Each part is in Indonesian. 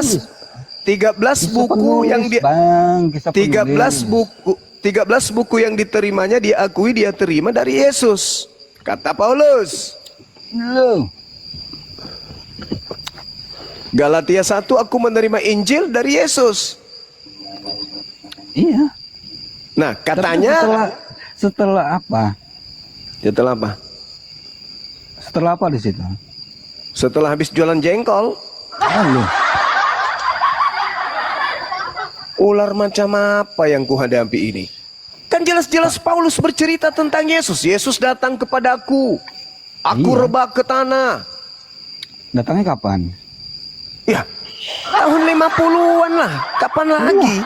13 buku yang dia 13 buku yang diterimanya diakui dia terima dari Yesus. Kata Paulus. Galatia 1, aku menerima Injil dari Yesus. Iya. Nah, katanya setelah apa? Setelah apa? Setelah apa di situ? Setelah habis jualan jengkol. Lalu. Ular macam apa yang kuhadapi ini? Kan jelas-jelas Paulus bercerita tentang Yesus. Yesus datang kepadaku. Aku Iya. rebah ke tanah. Datangnya kapan? Ya, tahun 50-an lah. Kapan lagi?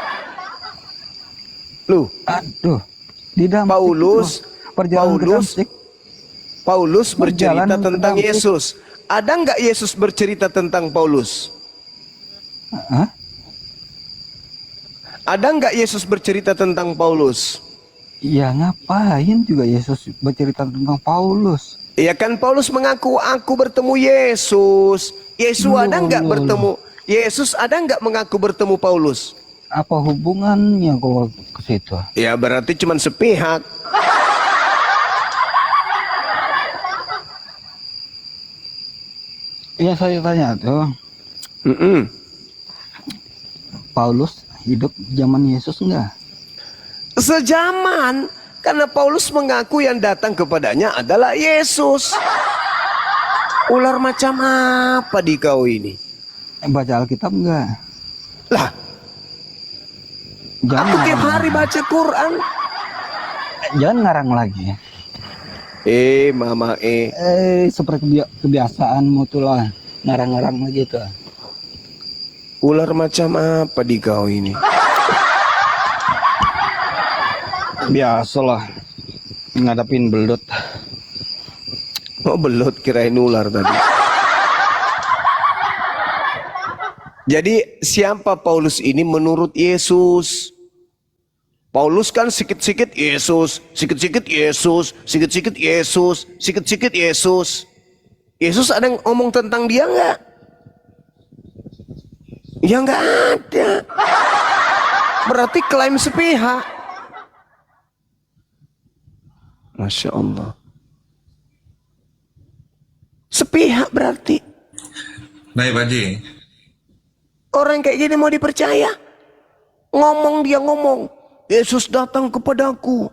Loh, Aduh. Di Damsik Paulus itu, perjalanan ke Damsik. Paulus bercerita Perjalanan ke tentang Damsik. Yesus. Ada nggak Yesus bercerita tentang Paulus? Hah? Ada nggak Yesus bercerita tentang Paulus? Ya ngapain juga Yesus bercerita tentang Paulus? Iya kan Paulus mengaku aku bertemu Yesus. Yesus ada nggak bertemu? Yesus ada nggak mengaku bertemu Paulus? Apa hubungannya kok ke situ? Ya berarti cuma sepihak. Iya saya tanya tuh, Paulus hidup zaman Yesus enggak? Sejaman, karena Paulus mengaku yang datang kepadanya adalah Yesus. Ular macam apa di kau ini? Baca Alkitab enggak? Lah, Jangan aku tiap ngarang hari lagi. baca Quran. Jangan ngarang lagi. Mama Seperti kebiasaanmu tuh lah, ngarang-ngarang lagi tuh. ular macam apa di kau ini? Biasalah ngadapin belut. Oh belut, kirain ular tadi. Jadi siapa Paulus ini menurut Yesus? Paulus kan sikit-sikit Yesus, sikit-sikit Yesus, sikit-sikit Yesus, sikit-sikit Yesus. Yesus ada yang ngomong tentang dia nggak? Ya nggak ada. Berarti klaim sepihak. Masya Allah. Sepihak berarti. Baik, Pak Haji. Orang kayak gini mau dipercaya? Ngomong dia ngomong. Yesus datang kepadaku.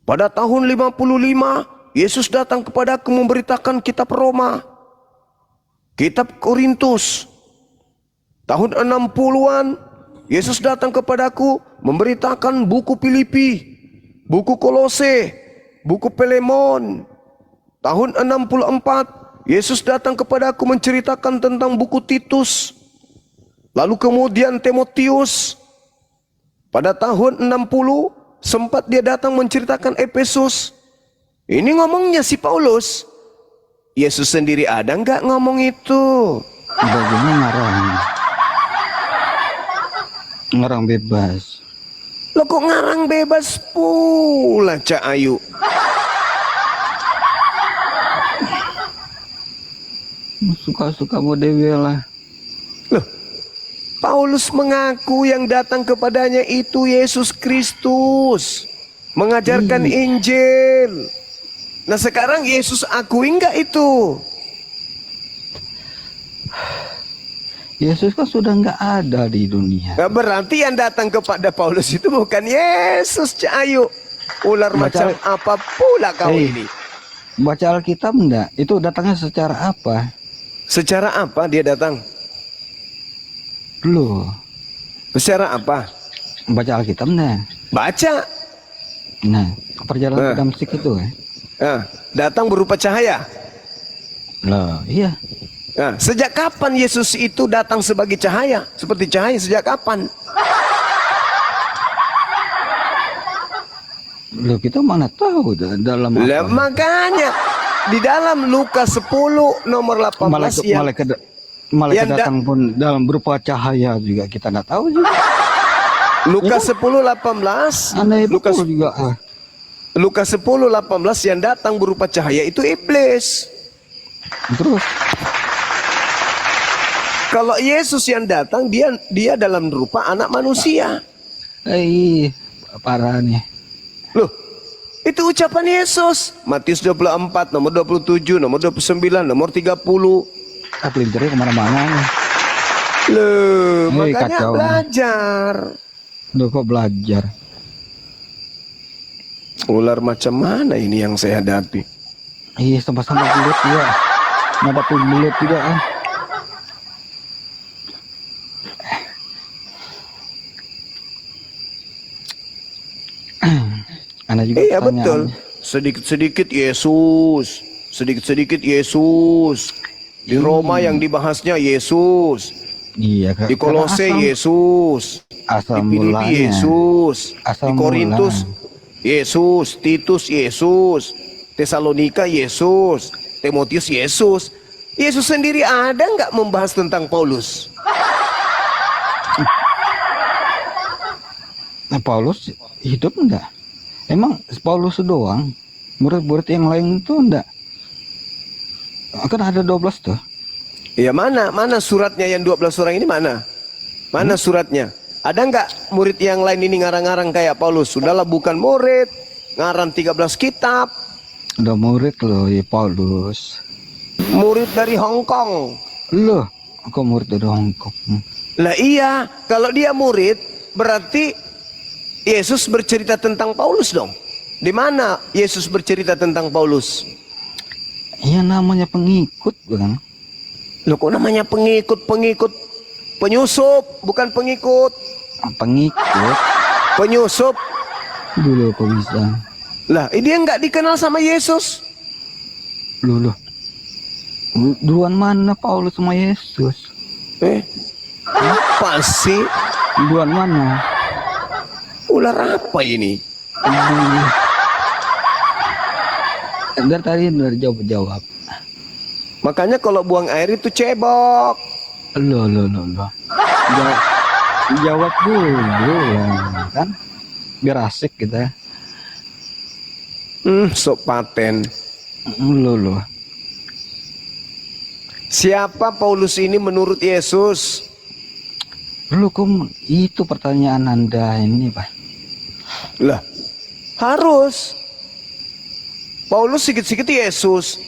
Pada tahun 55, Yesus datang kepadaku memberitakan kitab Roma. Kitab Korintus. Tahun 60-an, Yesus datang kepadaku memberitakan buku Filipi, buku Kolose, buku Filemon. Tahun 64, Yesus datang kepadaku menceritakan tentang buku Titus. Lalu kemudian Timotius. Pada tahun 60, sempat dia datang menceritakan Efesus. Ini ngomongnya si Paulus. Yesus sendiri ada nggak ngomong itu? Bagaimana ngarang? Ngarang bebas. Lo kok ngarang bebas pula, Cak Ayu? Suka-suka mau dewe lah. Loh, Paulus mengaku yang datang kepadanya itu Yesus Kristus, mengajarkan Injil. Nah sekarang Yesus akui nggak itu? Yesus kan sudah nggak ada di dunia. Nah, berarti yang datang kepada Paulus itu bukan Yesus, Cak Ayu. Ular macam apa pula kau ini? Baca Alkitab enggak? Itu datangnya secara apa? Secara apa dia datang? Loh, Secara apa? baca Alkitab enggak? Baca. Nah, perjalanan ke Damsik itu Datang berupa cahaya. Loh, iya. Nah, sejak kapan Yesus itu datang sebagai cahaya? Seperti cahaya sejak kapan? Loh, kita mana tahu dalam Lah, apa? makanya di dalam Lukas 10 nomor 18 Malaikat datang pun dalam berupa cahaya juga kita nggak tahu juga. Lukas 10:18 Aneh Lukas betul juga. Lukas 10:18 yang datang berupa cahaya itu iblis. Terus Kalau Yesus yang datang, dia dalam rupa anak manusia. Parah nih. Loh, itu ucapan Yesus. Matius 24, nomor 27, nomor 29, nomor 30. Pelintirnya kemana-mana nih. Loh, makanya kacau. belajar. Loh, kok belajar? Ular macam mana ini yang saya hadapi? Sama-sama belut ya. Ngadapin belut juga kan. Ana juga Iya pertanyaan. betul. Sedikit-sedikit Yesus. Sedikit-sedikit Yesus. Di Roma yang dibahasnya Yesus. Iya, Di Kolose Yesus. asal Di Filipi mulanya. Yesus. Asal Di Korintus Yesus. Titus Yesus. Tesalonika Yesus. Timotius Yesus. Yesus sendiri ada nggak membahas tentang Paulus? Nah, Paulus hidup enggak? Emang Paulus doang? Murid-murid yang lain itu enggak? Kan ada 12 tuh. Ya mana suratnya yang 12 orang ini mana? Mana suratnya? Ada nggak murid yang lain ini ngarang-ngarang kayak Paulus? Sudahlah bukan murid, ngarang 13 kitab. Udah murid loh ya Paulus. Murid dari Hong Kong. Loh, kok murid dari Hongkong? Lah iya, kalau dia murid berarti Yesus bercerita tentang Paulus dong. Di mana Yesus bercerita tentang Paulus? Iya namanya pengikut bukan? Loh kok namanya pengikut? Penyusup, bukan pengikut. Pengikut? Penyusup. Dulu kok bisa? Lah, dia nggak dikenal sama Yesus. Loh. Duluan mana Paulus sama Yesus? Apa sih? Duluan mana? Ular apa ini? Dari tadi udah jawab. Makanya kalau buang air itu cebok. Loh. Jawab dulu kan? Biar asik kita. Sok paten. Loh. Siapa Paulus ini menurut Yesus? Loh kok itu pertanyaan Anda ini, Pak? Lah, harus. Paulus sikit-sikit Yesus.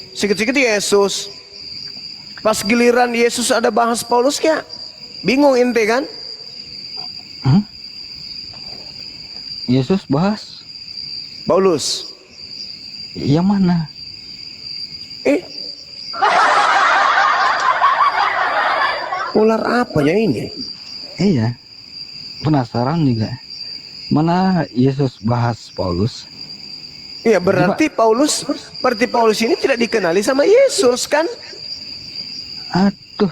Pas giliran Yesus ada bahas Paulus ya, bingung ente kan? Yesus bahas Paulus. yang mana? Ular apanya ini? Iya, penasaran juga. Mana Yesus bahas Paulus? Ya berarti Paulus ini tidak dikenali sama Yesus kan? Aduh.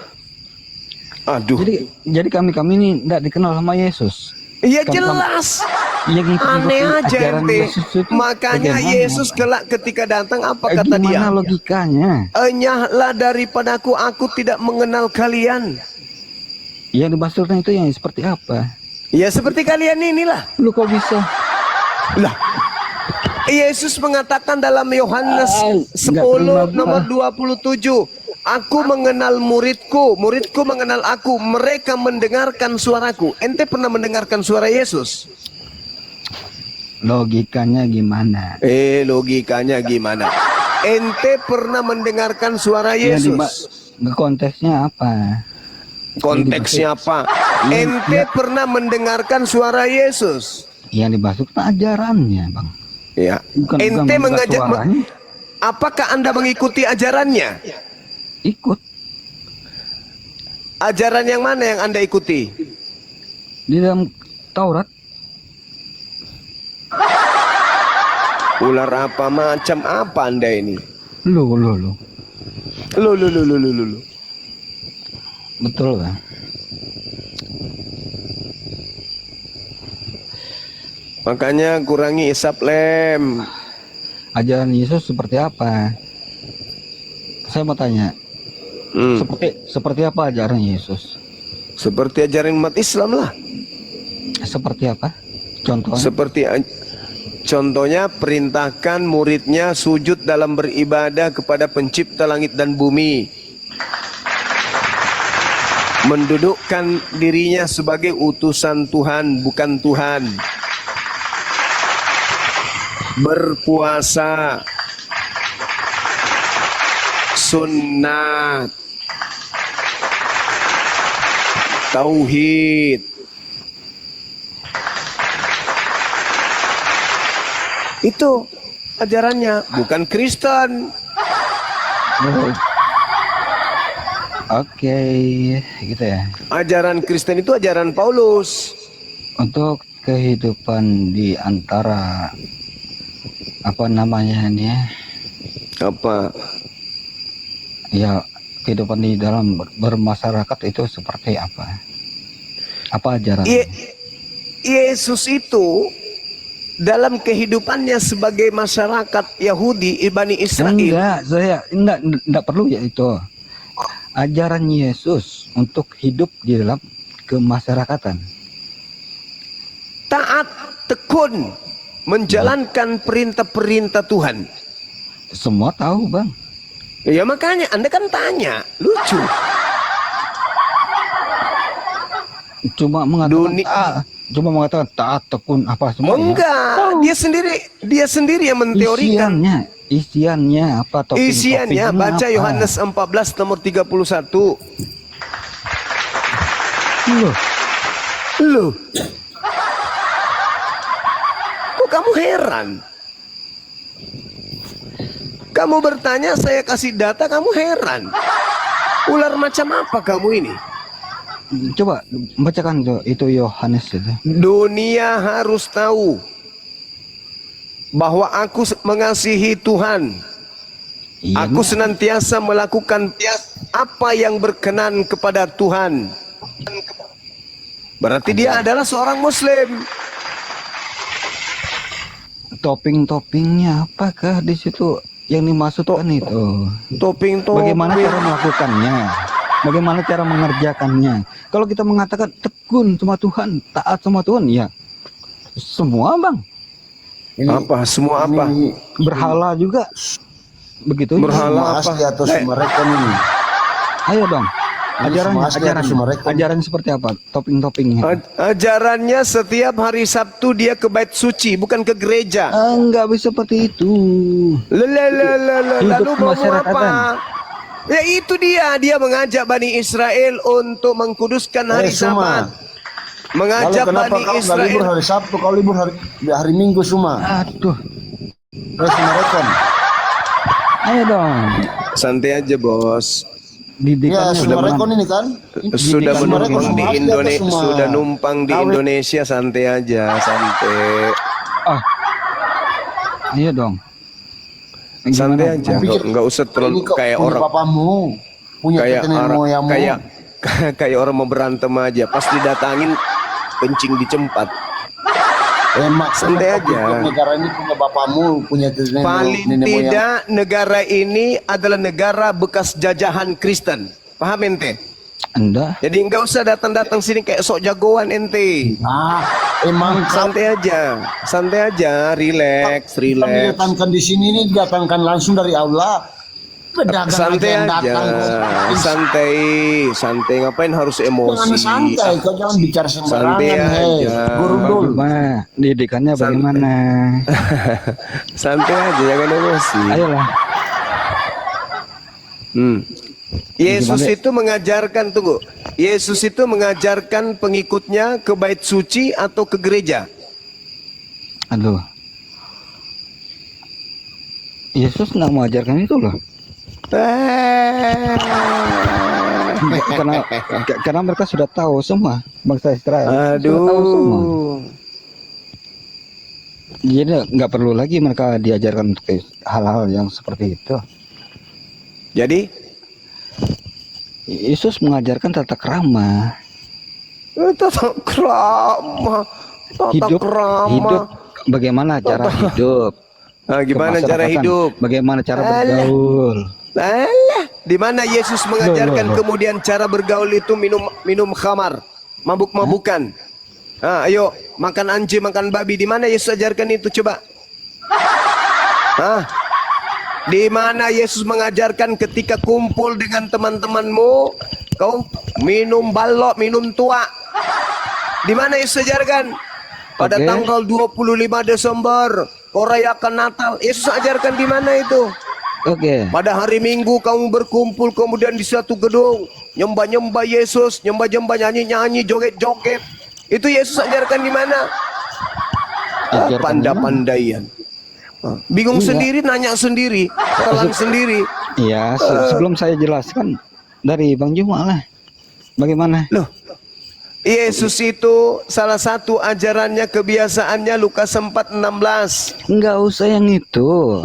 Jadi kami ini tidak dikenal sama Yesus. Iya jelas. Aneh aja ente. Makanya Yesus kelak ketika datang apa kata dia? Gimana logikanya? Enyahlah daripadaku, aku tidak mengenal kalian. Yang dimaksudnya itu yang seperti apa? Ya seperti kalian inilah. Lu kok bisa? Lah, Yesus mengatakan dalam Yohanes 10 nomor 27, aku mengenal muridku mengenal aku, mereka mendengarkan suaraku. Ente pernah mendengarkan suara Yesus? Logikanya gimana? Logikanya gimana? Ente pernah mendengarkan suara Yesus? Konteksnya apa? Konteksnya apa? Ente pernah mendengarkan suara Yesus? Yang dimaksud ajarannya, Bang. Ya. Ente mengajak. Apakah Anda mengikuti ajarannya? Ikut. Ajaran yang mana yang Anda ikuti? Di dalam Taurat. Ular apa macam apa Anda ini? Lu. Betul kan? Makanya kurangi isap lem. Ajaran Yesus seperti apa? Saya mau tanya. Seperti apa ajaran Yesus? Seperti ajaran umat Islam lah. Seperti apa? Contohnya? Contohnya perintahkan muridnya sujud dalam beribadah kepada pencipta langit dan bumi. mendudukkan dirinya sebagai utusan Tuhan, bukan Tuhan. Berpuasa, sunnat, tauhid. Itu ajarannya, bukan Kristen. Oh. Oke, gitu ya. Ajaran Kristen itu ajaran Paulus. Untuk kehidupan di antara apa namanya ini ya? Apa? Ya, kehidupan di dalam bermasyarakat itu seperti apa? Apa ajaran? Yesus itu dalam kehidupannya sebagai masyarakat Yahudi, Bani Israel. Enggak perlu ya itu. Ajaran Yesus untuk hidup di dalam kemasyarakatan. Taat, tekun, menjalankan perintah-perintah Tuhan. Semua tahu, Bang. Ya makanya Anda kan tanya, lucu. Cuma mengatakan taat, tekun apa semua. Enggak, dia sendiri yang menteorikan. Isiannya apa, Isiannya baca apa? Yohanes 14 nomor 31. Loh. Kok kamu heran? Kamu bertanya, saya kasih data, kamu heran. Ular macam apa kamu ini? Coba bacakan itu Yohanes itu. Dunia harus tahu bahwa aku mengasihi Tuhan. Iya, Aku senantiasa melakukan apa yang berkenan kepada Tuhan. Berarti dia adalah seorang Muslim. Topping-toppingnya apakah di situ yang dimaksudkan itu? Topping-topping. Bagaimana cara melakukannya? Bagaimana cara mengerjakannya? Kalau kita mengatakan tekun sama Tuhan, taat sama Tuhan, ya semua, Bang. Apa? Semua apa? Berhala juga. Begitu. Berhala apa? Di atas mereka ini. Ayo dong. Ini Ajaran seperti apa? Topping-toppingnya. Ajarannya setiap hari Sabtu dia ke bait suci, bukan ke gereja. Enggak bisa seperti itu. Lalu mau kemasyarakatan. apa? Ya itu dia mengajak Bani Israel untuk mengkuduskan hari Sabat. Mengajak Bani kau Israel. libur hari Sabtu, kau libur hari Minggu semua. Aduh. Terus merekon. Ayo dong. Santai aja, Bos. Didikannya Ya, sudah merekon ini kan. Sudah menumpang di semua. Indonesia, Semua. sudah numpang di Indonesia, santai aja, santai. Ayo dong. Santai Gimana? aja, nggak usah terlalu kayak punya orang papamu, punya kayak nenek orang moyangmu. kayak orang mau berantem aja, pas didatangin kencing di cempat. Santai aja. Negara ini punya bapamu, punya nenek Paling moyang. tidak negara ini adalah negara bekas jajahan Kristen. Paham ente? Anda Jadi nggak usah datang-datang sini kayak sok jagoan ente. Emang Santai aja, relax. didatangkan di sini ini didatangkan langsung dari Allah. Pedagang Santai yang aja, datang. santai. Ngapain harus emosi? Jangan santai, kau jangan bicara sembarangan. Santai Hei, aja. Gurudul. bagaimana? Didikannya bagaimana? Santai aja, jangan emosi. Ayolah. Yesus Gimana? itu mengajarkan, Yesus itu mengajarkan pengikutnya ke bait suci atau ke gereja? Aduh. Yesus nggak mengajarkan itu loh. Karena mereka sudah tahu semua, bangsa Israel sudah tahu semua. Jadi nggak perlu lagi mereka diajarkan untuk hal-hal yang seperti itu. Jadi Yesus mengajarkan tata krama, hidup, bagaimana cara hidup, gimana cara hidup? bagaimana cara bergaul. Di mana Yesus mengajarkan kemudian cara bergaul itu minum khamar, mabuk-mabukan. Ayo makan anjing, makan babi. Di mana Yesus ajarkan itu coba? Di mana Yesus mengajarkan ketika kumpul dengan teman-temanmu Kau minum balok, minum tua. Di mana Yesus ajarkan? Pada Oke. tanggal 25 Desember kau rayakan Natal. Yesus ajarkan di mana itu? Oke. Pada hari Minggu kamu berkumpul kemudian di satu gedung, nyembah-nyembah Yesus, nyembah-nyembah, nyanyi-nyanyi, joget-joget. Itu Yesus ajarkan di mana? Ajarkan Panda-pandaian. Bingung Iya. sendiri, nanya sendiri, telan sendiri. Iya, sebelum saya jelaskan dari Bang Juma lah. Bagaimana? Loh, Yesus itu salah satu ajarannya, kebiasaannya Lukas 4:16. Enggak usah yang itu.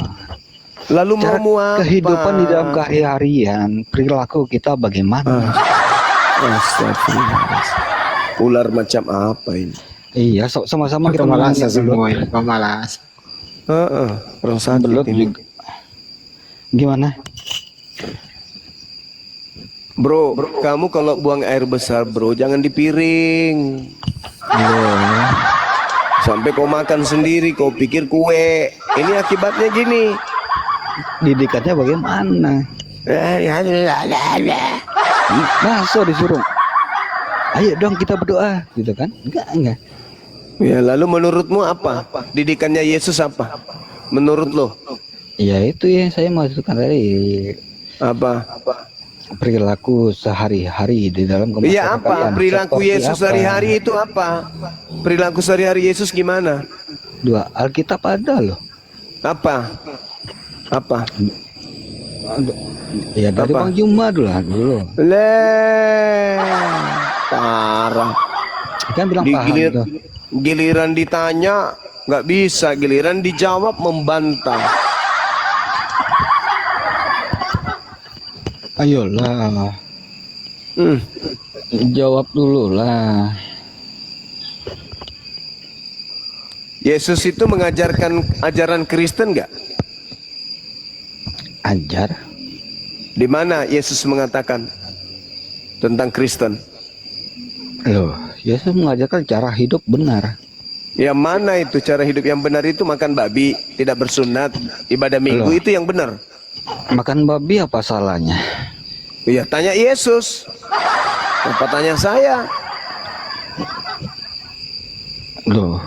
Lalu Cara mau apa? kehidupan di dalam keseharian, perilaku kita bagaimana? Astagfirullah. Ular macam apa ini? Iya, sama-sama kita Pemalas menanya dulu. semua, pemalas. Orang sakit Belut ini. juga. Gimana? Bro, kamu kalau buang air besar bro, jangan di piring. Loh, Sampai kau makan sendiri, kau pikir kue. Ini akibatnya gini. didikannya bagaimana? Masa disuruh? Ayo dong kita berdoa, gitu kan? Enggak. Ya, lalu menurutmu apa? Didikannya Yesus apa? Menurut lo? Ya itu yang saya masukkan tadi, Apa? perilaku sehari-hari di dalam Iya apa? kemasyarakatan. Perilaku Seperti Yesus apa? sehari-hari itu apa? Perilaku sehari-hari Yesus gimana? Dua Alkitab ada loh. Apa? Apa? Ya dari Apa? Bang Juma dulu. Parah. Kan bilang paham tuh. Giliran ditanya nggak bisa, giliran dijawab membantah. Ayolah, Hmm. jawab dulu lah. Yesus itu mengajarkan ajaran Kristen nggak? Ajar. Di mana Yesus mengatakan tentang Kristen? Loh, Yesus mengajarkan cara hidup benar. Yang mana itu cara hidup yang benar? Itu makan babi, tidak bersunat, ibadah minggu, Loh. itu yang benar. Makan babi apa salahnya? Iya, tanya Yesus. Apa tanya saya? Loh,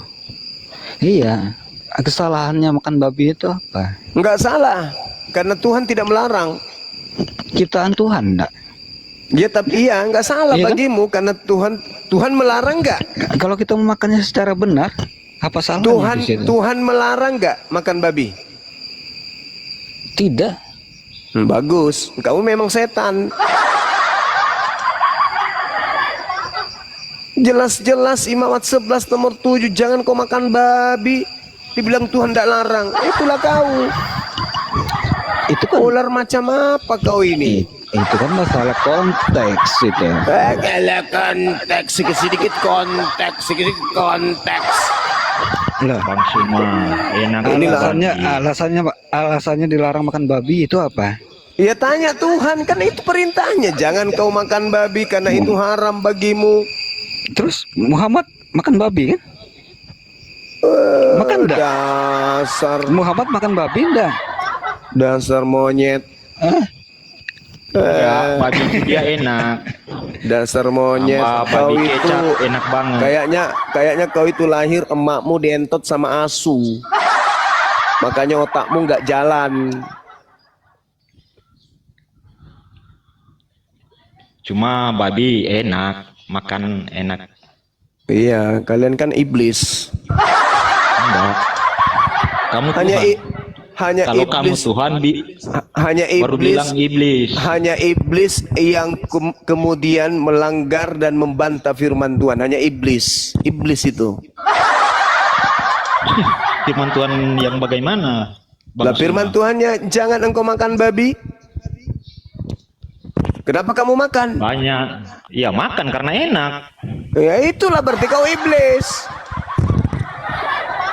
iya. Kesalahannya makan babi itu apa? Enggak salah, karena Tuhan tidak melarang. Ciptaan Tuhan enggak? Ya tapi iya, enggak salah Iya kan? bagimu karena Tuhan melarang enggak? Kalau kita memakannya secara benar, apa salahnya di situ? Tuhan melarang enggak makan babi? Tidak. Bagus, kamu memang setan. Jelas-jelas Imamat 11 nomor 7, jangan kau makan babi. Dibilang Tuhan tidak larang. Itulah kau. Itu kan Ular macam apa kau ini? itu kan masalah konteks itu. Kalau konteks, sedikit konteks, sedikit konteks. Lah, Bang Suma, enak alasannya dilarang makan babi itu apa? Ya tanya Tuhan, kan itu perintahnya. Jangan kau makan babi karena itu haram bagimu. Terus Muhammad makan babi kan? Makan enggak? Muhammad makan babi enggak? Dasar monyet. ya, baju dia enak. Dasar monyet. Tambah Kau babi itu kecap enak banget. kayaknya kau itu lahir emakmu dientot sama asu. Makanya otakmu nggak jalan. Cuma babi enak, makan enak. Iya, kalian kan iblis. Enggak. Kamu Hanya Tuhan. hanya Kalau kamu iblis. Tuhan Hanya baru iblis. bilang iblis. Hanya iblis yang kemudian melanggar dan membantah firman Tuhan. Hanya iblis. Iblis itu. Firman Tuhan yang bagaimana? Lah firman Tuhannya, jangan engkau makan babi. Kenapa kamu makan? Banyak. Ya makan karena enak. Ya itulah berarti kau iblis.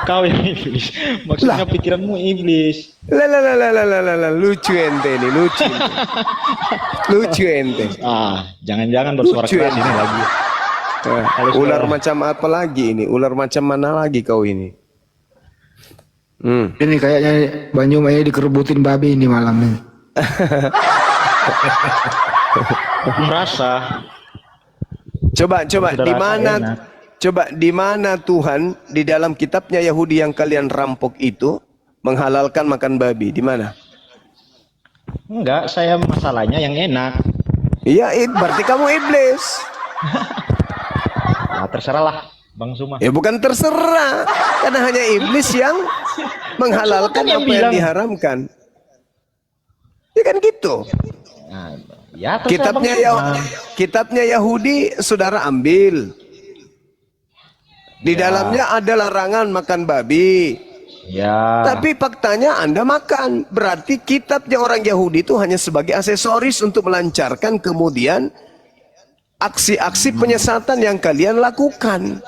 Kau yang iblis. Maksudnya pikiranmu iblis. Lah, lucu ente ini, lucu. Lucu ente. Jangan-jangan bersuara Lucu keras ya. ini lagi. Ular macam apa lagi ini? Ular macam mana lagi kau ini? Ini kayaknya Banyum ini dikerebutin babi ini malam ini. Merasa Coba Sudah di rasa mana enak. coba di mana Tuhan di dalam kitabnya Yahudi yang kalian rampok itu menghalalkan makan babi? Di mana? enggak, saya masalahnya yang enak. Iya, berarti kamu iblis. Ya terserah lah Bang Suma. Ya bukan terserah, karena hanya iblis yang menghalalkan Yang apa yang bilang. diharamkan. Ya kan gitu. Nah, ya terserah Bang Suma. Kitabnya Yahudi saudara ambil. Di dalamnya ada larangan makan babi. Ya. Tapi faktanya Anda makan. Berarti kitabnya orang Yahudi itu hanya sebagai aksesoris untuk melancarkan kemudian aksi-aksi penyesatan yang kalian lakukan.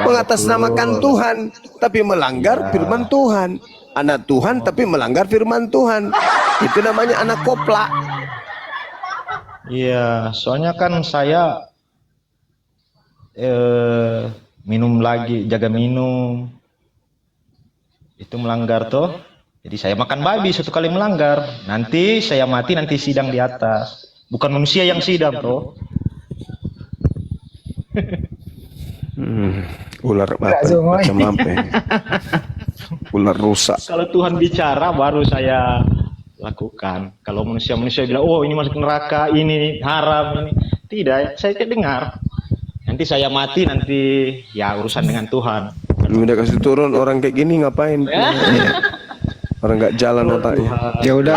Mengatasnamakan Tuhan tapi melanggar firman Tuhan. Anak Tuhan tapi melanggar firman Tuhan. Itu namanya anak koplak. Iya, soalnya kan saya minum lagi, jaga minum. Itu melanggar toh. Jadi saya makan babi satu kali melanggar. Nanti saya mati, nanti sidang di atas. Bukan manusia yang sidang toh. Ular apa? Macam apa? Ya? Ular rusak. Kalau Tuhan bicara baru saya lakukan. Kalau manusia-manusia bilang, oh ini masuk neraka, ini haram, ini tidak. Saya tidak dengar. Nanti saya mati, nanti ya urusan dengan Tuhan. Udah kasih turun orang kayak gini ngapain? Orang nggak jalan otaknya. Ya udah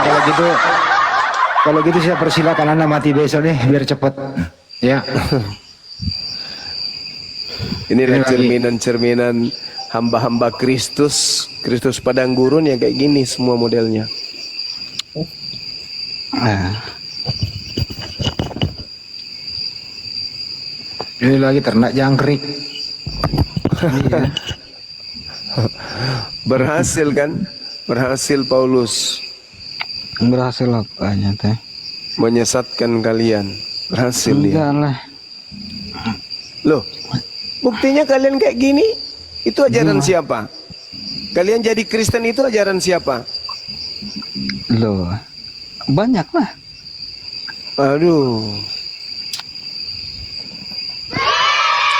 kalau gitu saya persilakan Anda mati besok deh biar cepet. Ya. Inilah cerminan-cerminan hamba-hamba Kristus padang gurun yang kayak gini semua modelnya. Nah. Ini lagi ternak jangkrik. Iya. Berhasil kan? Berhasil Paulus Berhasil apanya teh? menyesatkan kalian. Berhasil dia. Enggak lah. Loh, buktinya kalian kayak gini? Itu ajaran siapa? Kalian jadi Kristen itu ajaran siapa? Loh, banyak lah. Aduh,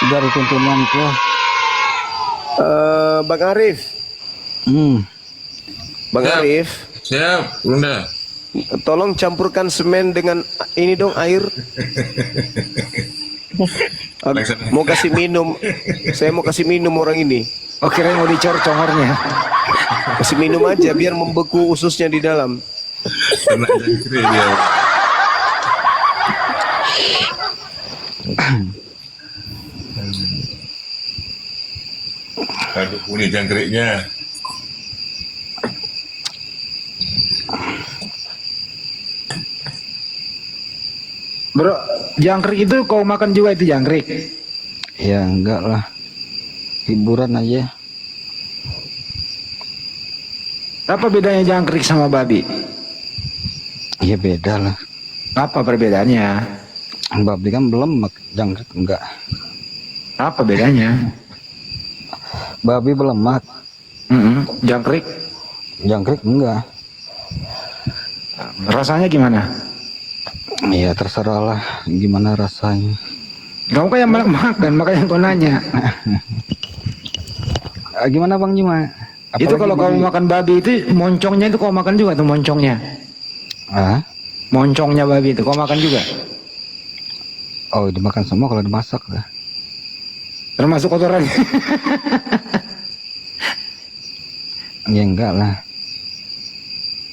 Dari tuntunanku. Bang Arif, Bang Siap. Arif, Siap, Bunda. tolong campurkan semen dengan ini dong air. Mau kasih minum, saya mau kasih minum orang ini. Oh kira mau dicor congornya. Kasih minum aja biar membeku ususnya di dalam. Kena jangkrik dia. Aduh, ini jangkriknya. Bro, jangkrik itu kau makan juga itu jangkrik? Ya enggak lah. Hiburan aja. Apa bedanya jangkrik sama babi? Iya beda lah. Apa perbedaannya? Babi kan belum, jangkrik enggak. Apa bedanya? Babi belemak. Jangkrik? Jangkrik enggak. Rasanya gimana? Iya terserah lah gimana rasanya. Kamu kan yang banyak makan, makanya kau nanya. Gimana Bang Juma? Itu kalau kamu makan babi itu moncongnya itu kau makan juga tuh moncongnya. Ah? Moncongnya babi itu kau makan juga? Oh dimakan semua kalau dimasak lah. Termasuk kotorannya? Ya enggak lah.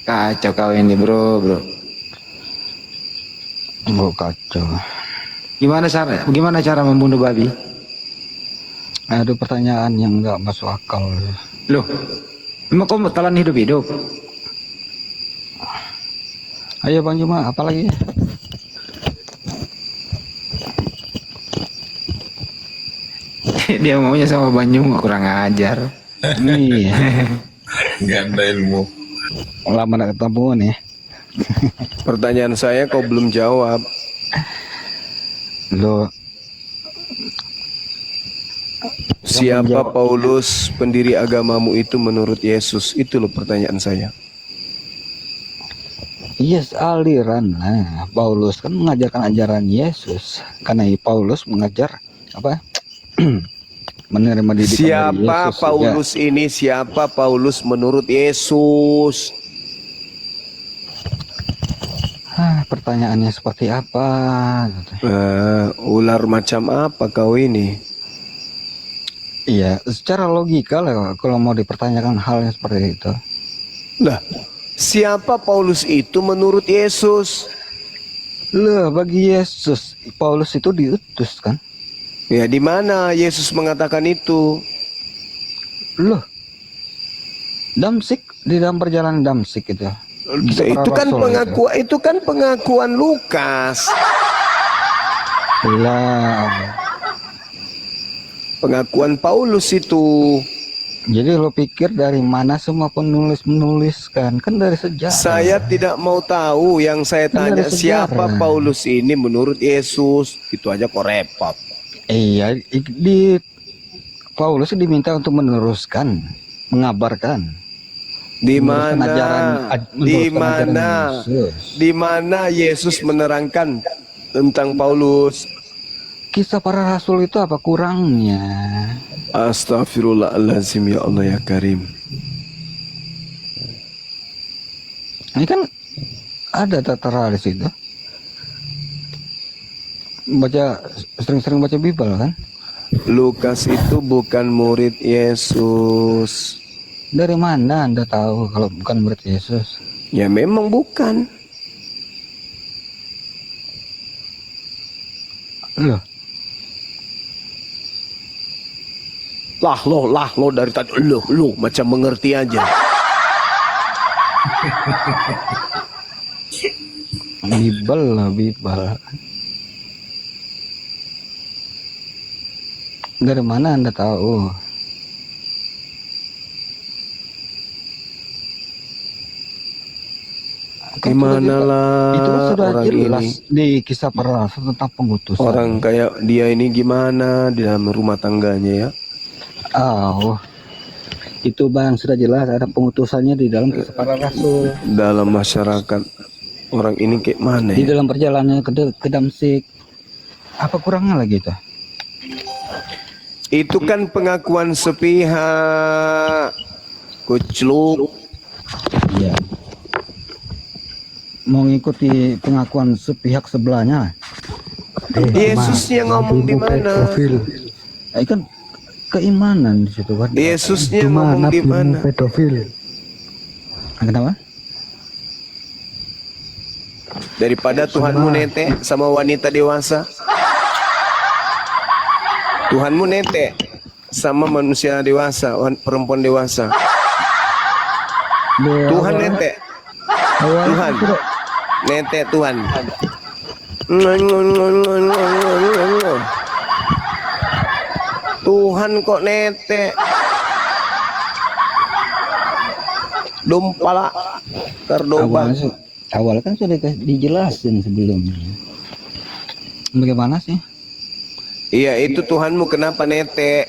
Kacau kau ini bro. Oh kacau. Gimana cara membunuh babi? Aduh pertanyaan yang nggak masuk akal. Loh, emang kau telan hidup-hidup? Ayo Bang Juma, apa lagi? Dia maunya sama Bang Juma, kurang ajar. Iya. Nggak ada ilmu. Lama nak ketemu nih. Pertanyaan saya kau belum jawab. Lo Siapa Paulus pendiri agamamu itu menurut Yesus? Itu loh pertanyaan saya. Yes, aliran lah. Paulus kan mengajarkan ajaran Yesus. Karena Paulus mengajar apa? Menerima didikan dari Siapa Yesus. Paulus ini? Siapa Paulus menurut Yesus? Pertanyaannya seperti apa? Ular macam apa kau ini? Iya, secara logika lah kalau mau dipertanyakan hal yang seperti itu. Lah, siapa Paulus itu menurut Yesus? Loh, bagi Yesus, Paulus itu diutus kan? Ya, di mana Yesus mengatakan itu? Loh, Damsik, di dalam perjalanan Damsik itu. Itu kan pengakuan Lukas. Lah, Pengakuan Paulus itu. jadi lo pikir dari mana semua penulis menuliskan? Kan dari sejarah. Saya tidak mau tahu. Yang saya Kan tanya dari siapa sejarah. Paulus ini menurut Yesus. Itu aja kok repot. Iya, di Paulus diminta untuk meneruskan, mengabarkan. Di Meneruskan mana? Di meneruskan ajaran mana? Yesus. Di mana Yesus menerangkan tentang Paulus? Kisah para rasul itu apa kurangnya? Astagfirullahaladzim, ya Allah ya Karim. Ini kan ada tertera di situ. Sering-sering baca Bible kan? Lukas itu bukan murid Yesus. Dari mana Anda tahu kalau bukan murid Yesus? Ya memang bukan. Loh, Lah lo dari tadi lo macam mengerti aja. Bible lah, Bible. Dari mana Anda tahu? Gimana lah Itu kan sudah orang jelas ini. di kisah para rasul tentang pengutusan. Orang kayak dia ini gimana di dalam rumah tangganya ya? Oh, itu bang sudah jelas ada pengutusannya di dalam kisah para rasul. Dalam masyarakat orang ini kayak mana Di ya? dalam perjalanan ke Damsik. Apa kurangnya lagi itu? Itu kan pengakuan sepihak. Kucluk. Iya. Mau ngikuti pengakuan sepihak sebelahnya. Yesusnya ngomong di mana? Kan keimanan di situ kan. Yesusnya ngomong di mana? Pedofil. Kenapa? Daripada Tuhanmu nete sama wanita dewasa. Tuhanmu nete sama manusia dewasa, perempuan dewasa. Tuhan nete. Tuhan. Nete Tuhan. Tuhan kok nete. Dompala terdomba. Awal kan sudah dijelasin sebelumnya. Bagaimana sih? Iya, itu Tuhanmu kenapa nete?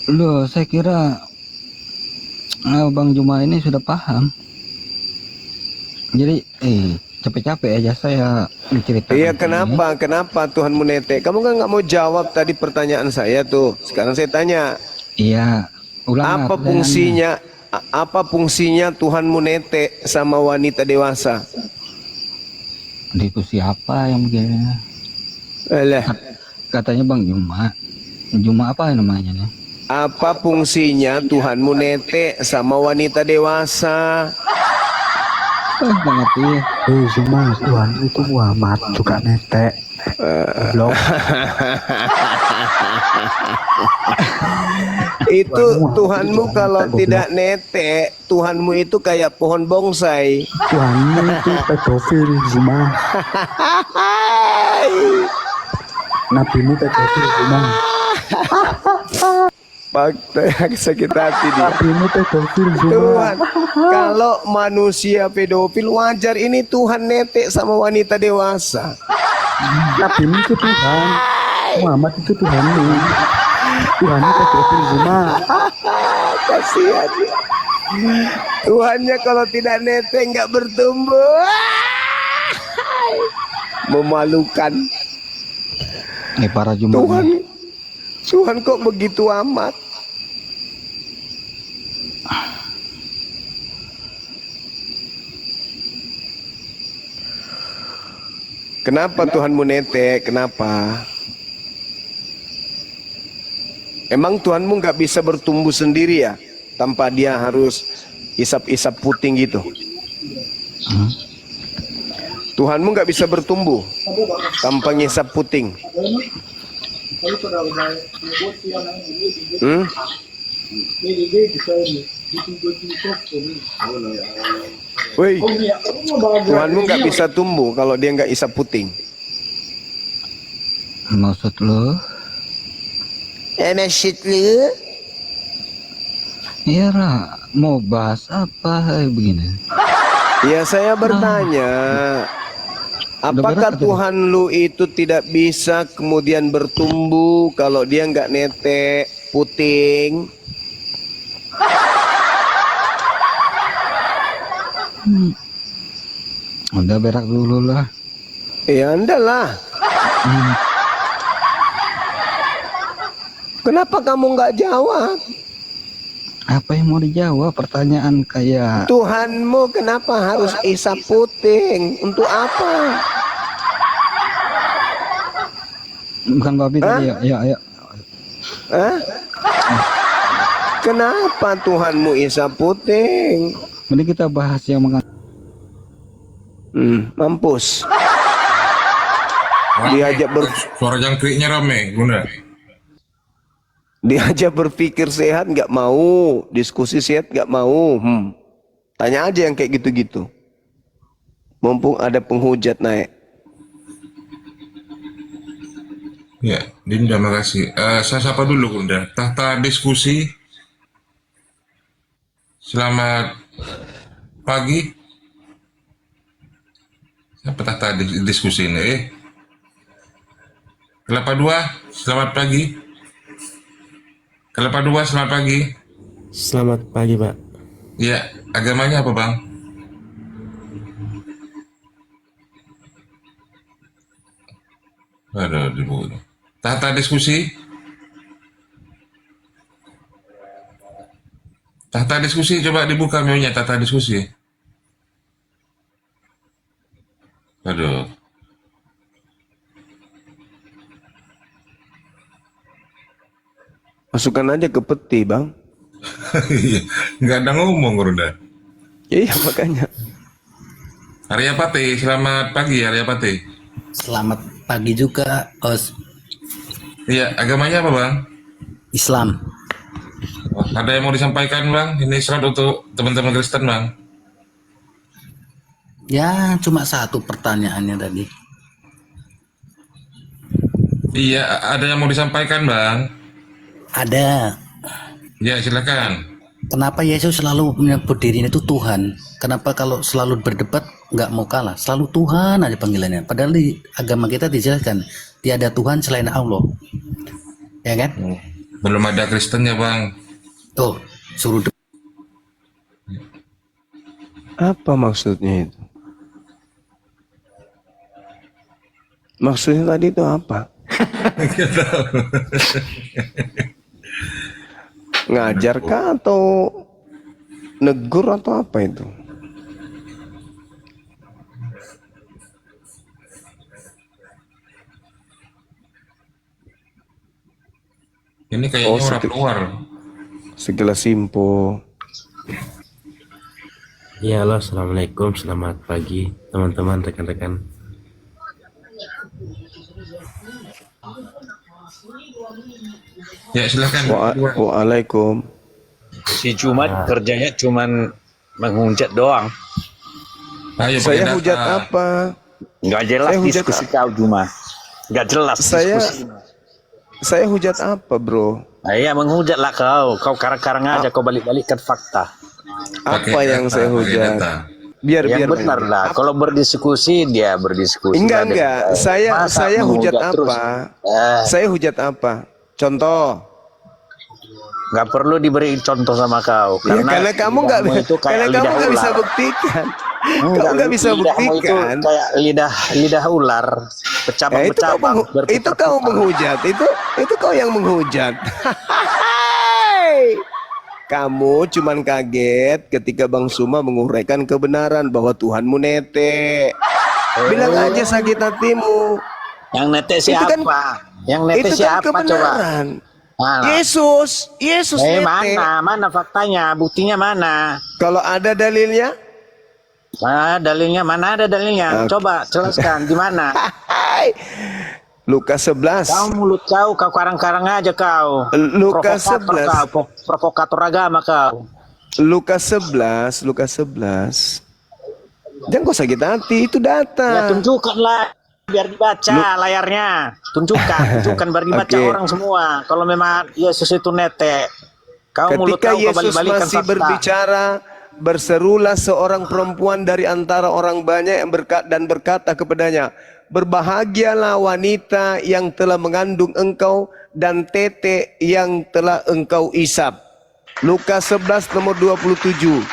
Loh, saya kira Bang Juma ini sudah paham. Jadi, capek-capek aja saya menceritakan. Iya, kenapa? Kenapa Tuhanmu nete? Kamu kan nggak mau jawab tadi pertanyaan saya tuh. Sekarang saya tanya. Iya, ulang. Apa fungsinya? Apa fungsinya Tuhanmu nete sama wanita dewasa? Itu siapa yang begini? Alah, Katanya Bang Juma. Juma apa namanya nih? apa fungsinya Tuhanmu nete sama wanita dewasa? Nggak ngerti. Cuma Tuhan itu Muhammad juga netek. Belum. Itu Tuhanmu kalau tidak nete, Tuhanmu itu kayak pohon bonsai. Tuhan itu pedofil cuma. Nabimu pedofil cuma. Fakta sakit hati dia. Nabimu pedofil cuma. Tuhan, kalau manusia pedofil wajar, ini Tuhan netek sama wanita dewasa. Nabimu itu Tuhan. Muhammad itu Tuhanmu. Tuhan itu pedofil cuma. Kasihan. Tuhannya kalau tidak netek nggak bertumbuh. Memalukan. Para jumlah. Tuhan kok begitu amat? Kenapa Tuhanmu netek? Kenapa? Emang Tuhanmu nggak bisa bertumbuh sendiri ya? Tanpa dia harus isap-isap puting gitu? Tuhanmu nggak bisa bertumbuh tanpa ngisap puting? Woi, Tuhanmu nggak bisa tumbuh kalau dia nggak isap puting. Maksud lo? Maksud lu? Iya, Ra. Mau bahas apa begini? Ya saya bertanya, apakah Tuhan lu itu tidak bisa kemudian bertumbuh kalau dia nggak netek puting? Udah berak dulu lah. Ya anda lah. Kenapa kamu nggak jawab? Apa yang mau dijawab? Pertanyaan kayak Tuhanmu kenapa harus isap puting? Untuk apa? bukan babi tadi ya. Hah? Kenapa Tuhanmu isap puting? Mending kita bahas yang Mampus. Diajak Suara jangkriknya rame, Bunda. Diajak berpikir sehat nggak mau, diskusi sehat nggak mau. Tanya aja yang kayak gitu-gitu. Mumpung ada penghujat naik. Ya, Dinda, makasih. Saya sapa dulu, Bunda. Tahta diskusi. Selamat pagi. Siapa tahta diskusi ini? Kelapa 2, selamat pagi. Kelapa 2, selamat pagi. Selamat pagi, Pak. Ya, agamanya apa, Bang? Aduh, dibunuh. Tahta diskusi. Tahta diskusi, coba dibuka maunya tahta diskusi. Aduh. Masukkan aja ke peti, Bang. Nggak ada ngomong, Runda. Iya, makanya. Arya Pati, selamat pagi, Arya Pati. Selamat pagi juga, Os. Iya, agamanya apa, Bang? Islam. Wah, ada yang mau disampaikan, Bang? Ini surat untuk teman-teman Kristen, Bang. Ya, cuma satu pertanyaannya tadi. Iya, ada yang mau disampaikan, Bang? Ada. Ya, silakan. Kenapa Yesus selalu menyebut dirinya itu Tuhan? Kenapa kalau selalu berdebat nggak mau kalah? Selalu Tuhan aja panggilannya. Padahal di agama kita dijelaskan tiada Tuhan selain Allah. Ya kan? Belum ada Kristennya, Bang. Tuh, suruh Apa maksudnya itu? Maksudnya tadi itu apa? Ngajar kah atau negur atau apa itu? Ini kayaknya orang luar. Segelas simpo. Ya, halo, assalamualaikum, selamat pagi teman-teman, rekan-rekan. Ya, silakan. Waalaikum. Si Jumat kerjanya cuman menghujat doang. Ayo, Saya pakai hujat data. apa? Nggak jelas Saya hujat diskusi kau Jumat. Nggak jelas diskusi. Saya hujat apa, Bro? Nah, iya menghujat lah kau. Kau karang-karang aja, kau balik-balikkan fakta. Pakai Apa yang data, saya pakai hujat? data. Biar Yang benar main. lah. Kalau berdiskusi dia berdiskusi. Enggak. Masa Saya hujat menghujat terus? apa? Saya hujat apa? Contoh. nggak perlu diberi contoh sama kau. Ya, karena kamu nggak itu kayak karena kamu lidah nggak bisa ular. buktikan. Kamu nggak bisa Lidahmu itu buktikan. kayak lidah ular, Ya, bercabang-bercabang. itu kau menghujat. Itu kau yang menghujat. Kamu cuman kaget ketika Bang Suma menguraikan kebenaran bahwa Tuhanmu netek. Bilang aja sakit hatimu. Yang netek Itu siapa? kan- Yang netek Itu kan siapa coba? kebenaran. Mana? Yesus netek. Mana faktanya? Buktinya mana? Kalau ada dalilnya, Dalilnya mana ada dalilnya? Coba jelaskan di mana? Lukas 11. Kau mulut kau karang-karang aja kau. Lukas 11. Provokator agama kau. Lukas 11. Jangan kau sakit hati, itu Ya data. tunjukkanlah biar dibaca layarnya. Tunjukkan biar dibaca Oke. orang semua. Kalau memang Yesus itu netek. Kau mulut Ketika kau Yesus balik-balikan masih fakta. berbicara, berserulah seorang perempuan dari antara orang banyak yang berkata kepadanya, berbahagialah wanita yang telah mengandung engkau dan tete yang telah engkau isap. Lukas 11 nomor 27.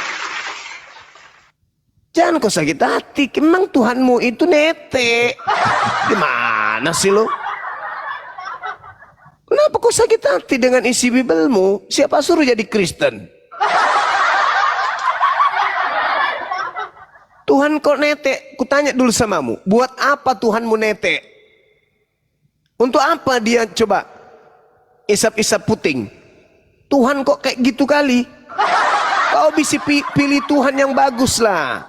Jangan kau sakit hati, memang Tuhanmu itu netek. Gimana sih lo? Kenapa kau sakit hati dengan isi Bibelmu? Siapa suruh jadi Kristen? Tuhan kok netek? Kutanya dulu samamu, buat apa Tuhanmu netek? Untuk apa dia coba isap-isap puting? Tuhan kok kayak gitu kali? Kau bisa pilih Tuhan yang bagus lah.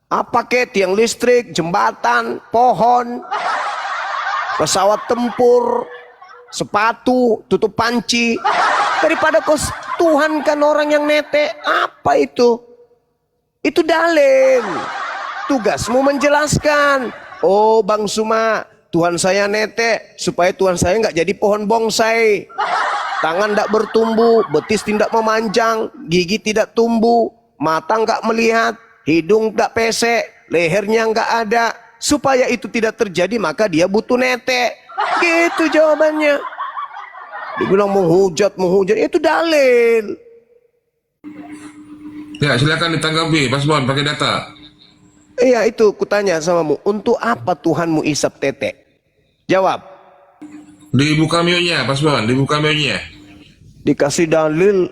Apa kek tiang listrik, jembatan, pohon, pesawat tempur, sepatu, tutup panci. Daripada kau Tuhan kan orang yang netek, apa itu? Itu dalil. Tugasmu menjelaskan. Oh Bang Suma, Tuhan saya netek supaya Tuhan saya nggak jadi pohon bonsai. Tangan tidak bertumbuh, betis tidak memanjang, gigi tidak tumbuh, mata nggak melihat, hidung tidak pesek, lehernya nggak ada. Supaya itu tidak terjadi maka dia butuh netek. Gitu jawabannya. Dibilang menghujat, itu dalil. Ya, silakan ditanggapi, Mas Bon, pakai data. Iya itu kutanya samamu, untuk apa Tuhanmu isap tete? Jawab. Dibuka mionya, Mas Bon, dibuka mionya. Dikasih dalil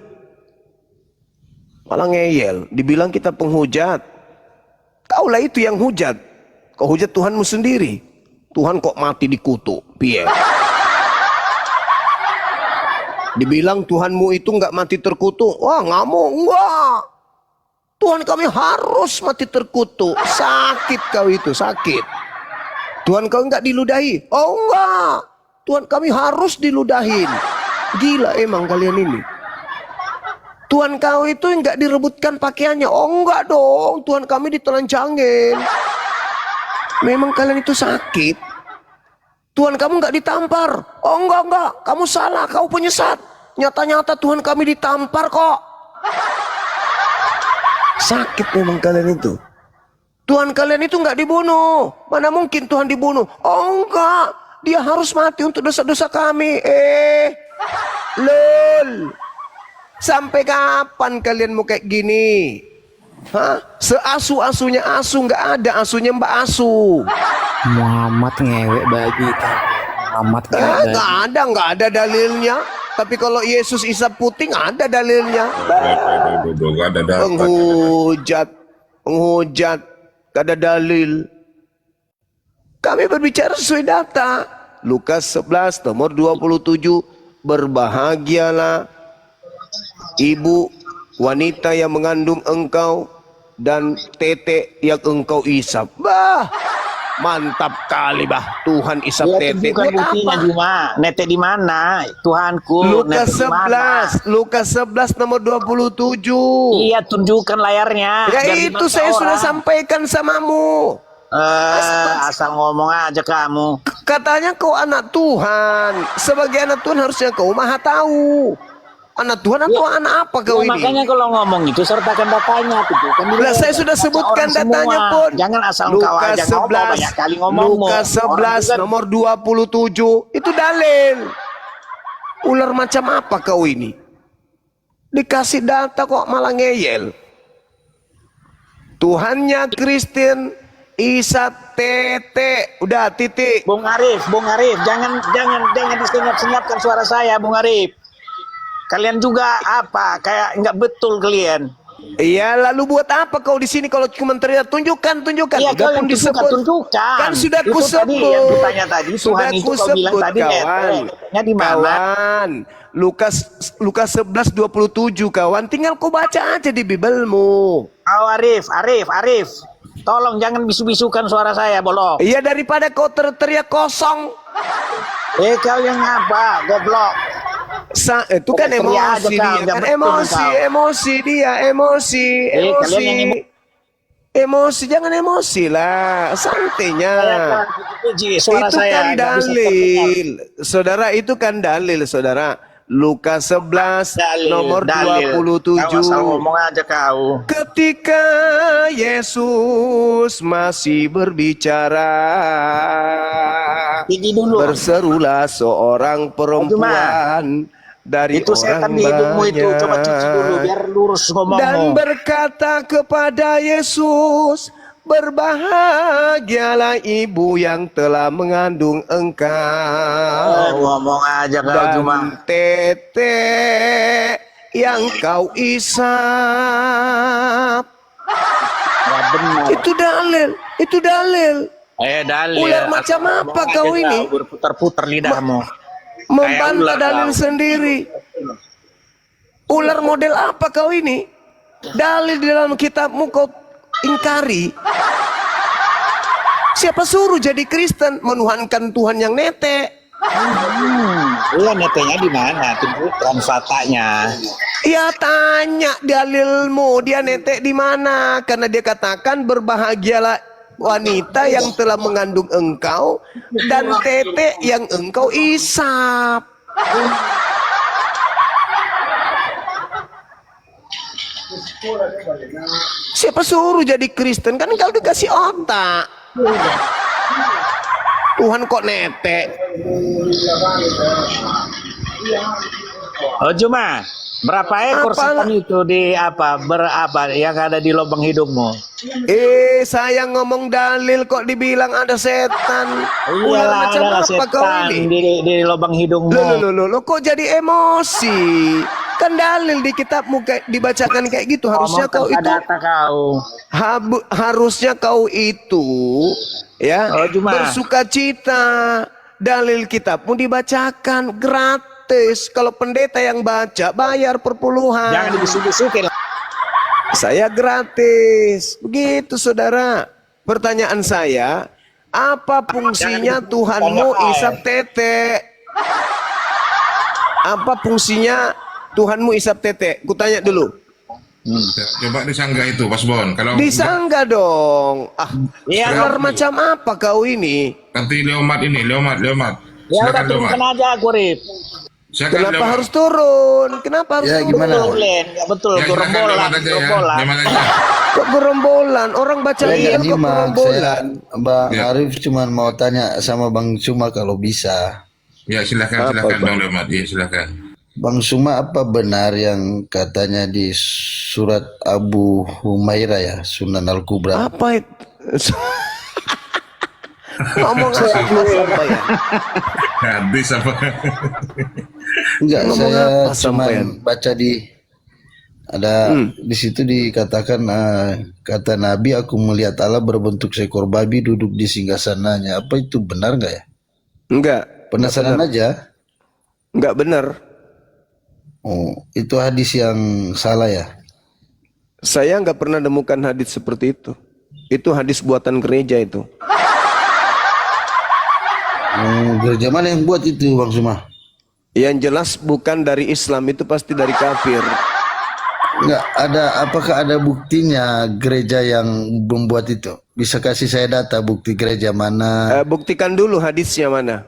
malah ngeyel, dibilang kita penghujat. Kaulah itu yang hujat. Kau hujat Tuhanmu sendiri. Tuhan kok mati dikutuk, piye? Dibilang Tuhanmu itu nggak mati terkutuk. Wah ngamuk, enggak. Tuhan kami harus mati terkutuk. Sakit kau itu, sakit. Tuhan kau enggak diludahi. Oh enggak. Tuhan kami harus diludahin. Gila emang kalian ini. Tuhan kau itu enggak direbutkan pakaiannya. Oh enggak dong. Tuhan kami ditelanjangin. Memang kalian itu sakit. Tuhan kamu enggak ditampar. Oh enggak. Kamu salah, kau penyesat. Nyata-nyata Tuhan kami ditampar kok. Sakit memang kalian itu. Tuhan kalian itu enggak dibunuh. Mana mungkin Tuhan dibunuh? Oh enggak. Dia harus mati untuk dosa-dosa kami. Lol. Sampai kapan kalian mau kayak gini? Hah? Seasu-asunya asu nggak ada asunya Mbak Asu. Muhammad ngewek babi. Muhammad ngewek babi. Nggak ada dalilnya. Tapi kalau Yesus isap puting ada dalilnya. Gak ada data. Penghujat, gak ada dalil. Kami berbicara sesuai data. Lukas 11 nomor 27, berbahagialah ibu wanita yang mengandung engkau dan tete yang engkau isap. Bah, mantap kali bah, Tuhan isap tete. Bukan buktinya Juma, netek di mana? Tuhanku. Lukas netek di mana? 11, Lukas 11 nomor 27. Iya, tunjukkan layarnya. Ya biar itu dibaca saya sudah orang. sampaikan samamu. Asal ngomong aja kamu. Katanya kau anak Tuhan. Sebagai anak Tuhan harusnya kau maha tahu. Anak Tuhan atau anak apa kau ini? Makanya kalau ngomong itu sertakan datanya, tunjukkan dulu. Lah saya sudah sebutkan Orang datanya semua. pun. Jangan asal kau aja ngomong banyak kali ngomong. Lukas 11 nomor 27 itu dalil. Ular macam apa kau ini? Dikasih data kok malah ngeyel. Tuhannya Kristen, Isa Tete. Udah titik. Bung Arif, jangan disenyap-senyapkan suara saya, Bung Arif. Kalian juga apa? Kayak nggak betul kalian. Iya, lalu buat apa kau di sini kalau cuma teriak tunjukkan? Iya, Udah kau pun yang tunjukkan. Kan sudah Itu kusebut. tadi yang ditanya tadi, Sudah Tuhan itu kau bilang kusebut, tadi kawan. netnya di mana? Kawan, Lukas 11:27 kawan. Tinggal kau baca aja di Bibelmu. Oh, Arif. Tolong jangan bisu-bisukan suara saya, bolong. Iya, daripada kau teriak kosong. Kau yang apa? Goblok. Itu kan Teriak aja emosi kau, dia, nggak kan betul emosi dia, emosi. Kalian yang Emosi, jangan emosi lah, santainya. Suara Itu saya kan nggak bisa dalil, saudara. Itu kan dalil, saudara. Lukas 11 nomor Dalil. 27. Kau asal ngomong aja kau. Ketika Yesus masih berbicara, Tinggi dulu. berserulah seorang perempuan dari Itu orang setan di hidungmu itu. Coba cuci dulu banyak biar lurus ngomongmu. dan berkata kepada Yesus, berbahagialah ibu yang telah mengandung engkau Ngomong aja kau dan cuma. tete yang kau isap. Nggak benar. Itu dalil. Dalil. Ular macam apa Ngomong kau aja ini? kau, berputar-putar lidahmu. Membantah ular dalil kau. sendiri. Ular model apa kau ini? Dalil di dalam kitabmu kau ingkari. Siapa suruh jadi Kristen? Menuhankan Tuhan yang nete. Iya, netenya di mana? Tunjukkan faktanya. Ya tanya dalilmu, dia nete di mana? Karena dia katakan berbahagialah wanita yang telah mengandung engkau dan tete yang engkau isap. Siapa suruh jadi Kristen? Kan kau dikasih otak. Tuhan kok nete. Oh, cuma berapa ekor Apalah. setan itu di berapa yang ada di lubang hidungmu? Saya ngomong dalil kok dibilang ada setan. Ular Iyalah, macam adalah apa kau setan ini? di lubang hidungmu. Loh, kok jadi emosi? Kan dalil di kitabmu kayak dibacakan kayak gitu. Harusnya kau itu, data kau. harusnya kau itu ya Oh, cuma. bersukacita. Dalil kitabmu dibacakan gratis. Kalau pendeta yang baca bayar per puluhan. Jangan dibisuk-bisukin. Saya gratis. Begitu saudara. Pertanyaan saya, apa fungsinya Tuhanmu isap tete? Apa fungsinya Tuhanmu isap tete? Kutanya dulu. Coba disanggah itu, Mas Bon. Kalau Disanggah dong. Iya, Ular macam apa kau ini? nanti Leomat. Ya udah Silakan Leomat. turunkan aja aku, Rip. Silakan Kenapa Leomat. harus turun? Kenapa harus Ya, turun? gimana? Nggak betul, Ya, silakan gerombolan, Leomat aja ya. gerombolan. Leomat aja. Kok gerombolan? Orang baca Saya Injil nggak kok nyimak, gerombolan? Bang Ya. Arif cuma mau tanya sama Bang Suma kalau bisa. Ya, silakan Apa, Bang Leomat. Ya, silakan. Bang Suma, apa benar yang katanya di surat Abu Humairah ya, Sunan Al-Kubra? Apa itu? Ngomong apa ya? Hadis apa? Enggak, Ngomong saya apa cuma sampean? baca di situ dikatakan kata Nabi, aku melihat Allah berbentuk seekor babi duduk di singgasananya. Apa itu benar nggak ya? Enggak. Penasaran aja. Enggak benar. Oh, itu hadis yang salah ya? Saya nggak pernah temukan hadis seperti itu. Itu hadis buatan gereja itu. Gereja mana yang buat itu, Bang Suma? Yang jelas bukan dari Islam, itu pasti dari kafir. Enggak ada, apakah ada buktinya gereja yang membuat itu? Bisa kasih saya data bukti gereja mana? Buktikan dulu hadisnya mana.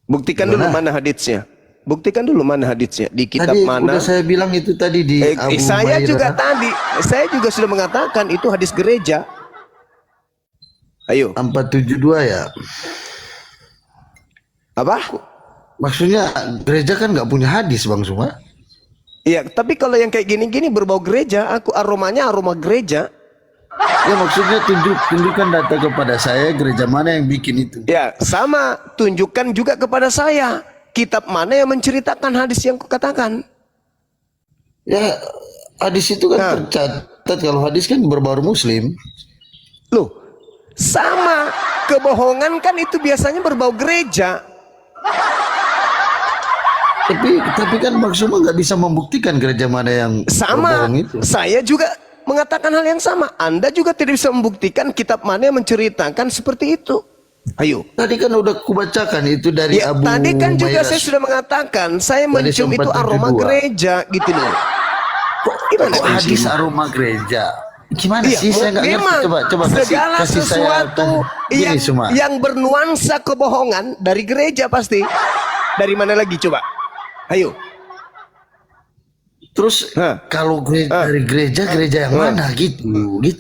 Buktikan dulu mana hadisnya. Buktikan dulu mana hadisnya. Di kitab Tadi mana? udah saya bilang itu tadi di Abu Saya Humairah. juga tadi, saya juga sudah mengatakan itu hadis gereja. Ayo. 472 ya. Apa? maksudnya gereja kan nggak punya hadis Bang Suma. Iya, tapi kalau yang kayak gini-gini berbau gereja, aku aromanya aroma gereja. Ya maksudnya tunjukkan data kepada saya gereja mana yang bikin itu. Ya, sama. Tunjukkan juga kepada saya kitab mana yang menceritakan hadis yang kukatakan. Ya hadis itu kan tercatat, kalau hadis kan berbaur Muslim. Loh, sama. Kebohongan kan itu biasanya berbau gereja. Tapi kan Bang Suma nggak bisa membuktikan gereja mana yang Sama. berbohong itu. Saya juga mengatakan hal yang sama. Anda juga tidak bisa membuktikan kitab mana yang menceritakan seperti itu. Ayo. Tadi kan udah kubacakan itu dari Ya, Abu tadi kan juga Mayras. saya sudah mengatakan saya Dari mencium itu 472. aroma gereja gitu loh. Gimana Kok hadis aroma gereja? Gimana Iya, sih, saya nggak ngerti. memang Coba segala kasih sesuatu saya yang, Suma. yang bernuansa kebohongan dari gereja pasti. Dari mana lagi coba? Ayo. Terus kalau dari gereja yang mana gitu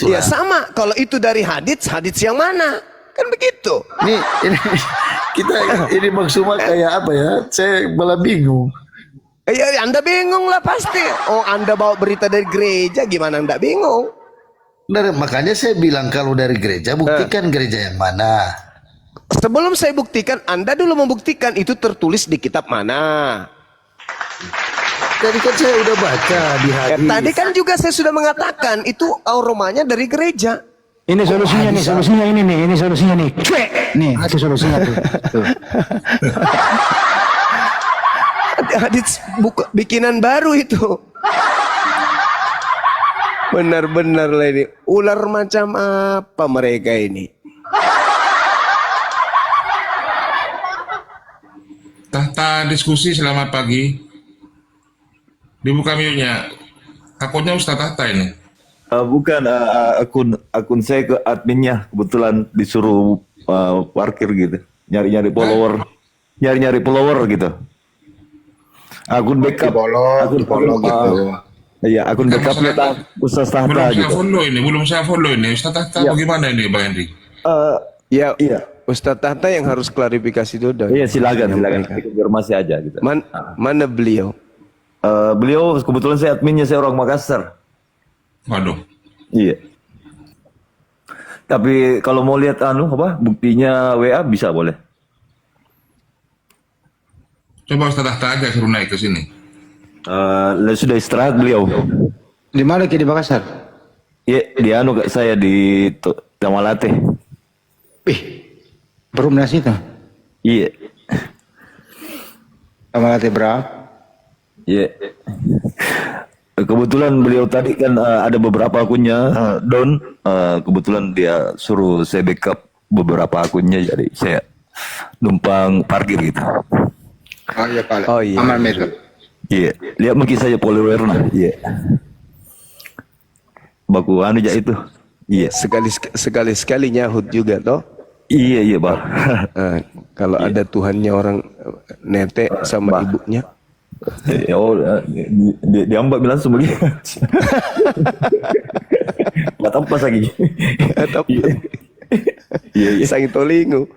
Ya lah. sama. Kalau itu dari hadits yang mana? Kan begitu. Ini kita ini Bang Suma kayak apa ya? Saya malah bingung. Ya, Anda bingung lah pasti. Oh, Anda bawa berita dari gereja, gimana Anda bingung? Makanya saya bilang kalau dari gereja buktikan gereja yang mana. Sebelum saya buktikan, Anda dulu membuktikan itu tertulis di kitab mana. Tadi kan saya udah baca di Ya, hadis. tadi kan juga saya sudah mengatakan itu aromanya dari gereja. Ini solusinya nih, solusinya ini solusinya nih. Cuek. Nih, itu solusinya tuh. Tuh. Hadits bikinan baru itu. Benar-benar lah ini. Ular macam apa mereka ini? Tahta diskusi selamat pagi. Dibuka mute-nya. Takutnya Ustaz Tahta ini. Bukan akun saya ke adminnya kebetulan disuruh parkir gitu, nyari-nyari follower gitu. Akun backup, akun gitu. Iya, akun backupnya Ustaz Tahta Belum saya gitu. follow ini. Ustaz Tahta Ya. bagaimana ini Bang Henry? Ya, Iya, Ustadz Tahta yang harus klarifikasi dulu. iya silakan konfirmasi aja gitu. Mana beliau? Beliau kebetulan saya adminnya, saya orang Makassar. Waduh. Iya. Tapi kalau mau lihat buktinya WA bisa boleh. Coba Ustaz Tahta aja suruh naik ke sini. Sudah istirahat beliau. Di mana di Makassar? Iya, saya di Tamalate. Perumnas itu. Iya. Sama latih berapa? Iya. Kebetulan beliau tadi kan ada beberapa akunnya down. Kebetulan dia suruh saya backup beberapa akunnya, jadi saya numpang parkir gitu. Oh iya Pak. Oh iya. Aman itu. Iya. Lihat mungkin saya follower nah. Iya. Baku aja itu. Iya. Sekali nyahut juga toh. Iya Pak. Kalau ada Tuhannya orang netek sama ibunya. Diambak bilang semuanya. Nggak tampas lagi. Iya. Sangi tolingu.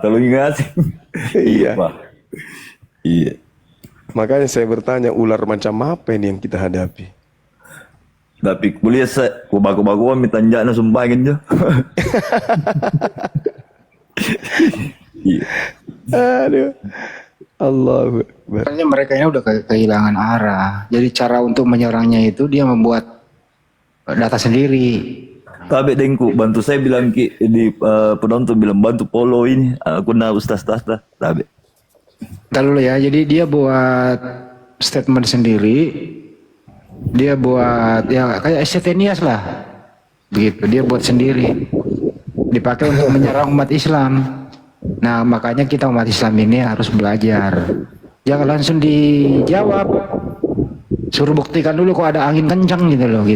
Tolong ngasih. Iya. Iya. Makanya saya bertanya, ular macam apa ini yang kita hadapi? Tapi kuliah saya, baku-baku minta jana sumpahkan aja. Iya. Aduh. Allahu Akbar. Sebenarnya mereka ini udah kehilangan arah. Jadi cara untuk menyerangnya itu dia membuat data sendiri. Tapi dengku bantu saya bilang di penonton bilang bantu follow ini akun Ustaz Tahta. Tapi. Dulu ya, jadi dia buat statement sendiri. Dia buat ya kayak Setenias lah, begitu. Dia buat sendiri, dipakai untuk menyerang umat Islam. Nah makanya kita umat Islam ini harus belajar. Jangan langsung dijawab, suruh buktikan dulu kok ada angin kencang gitu loh.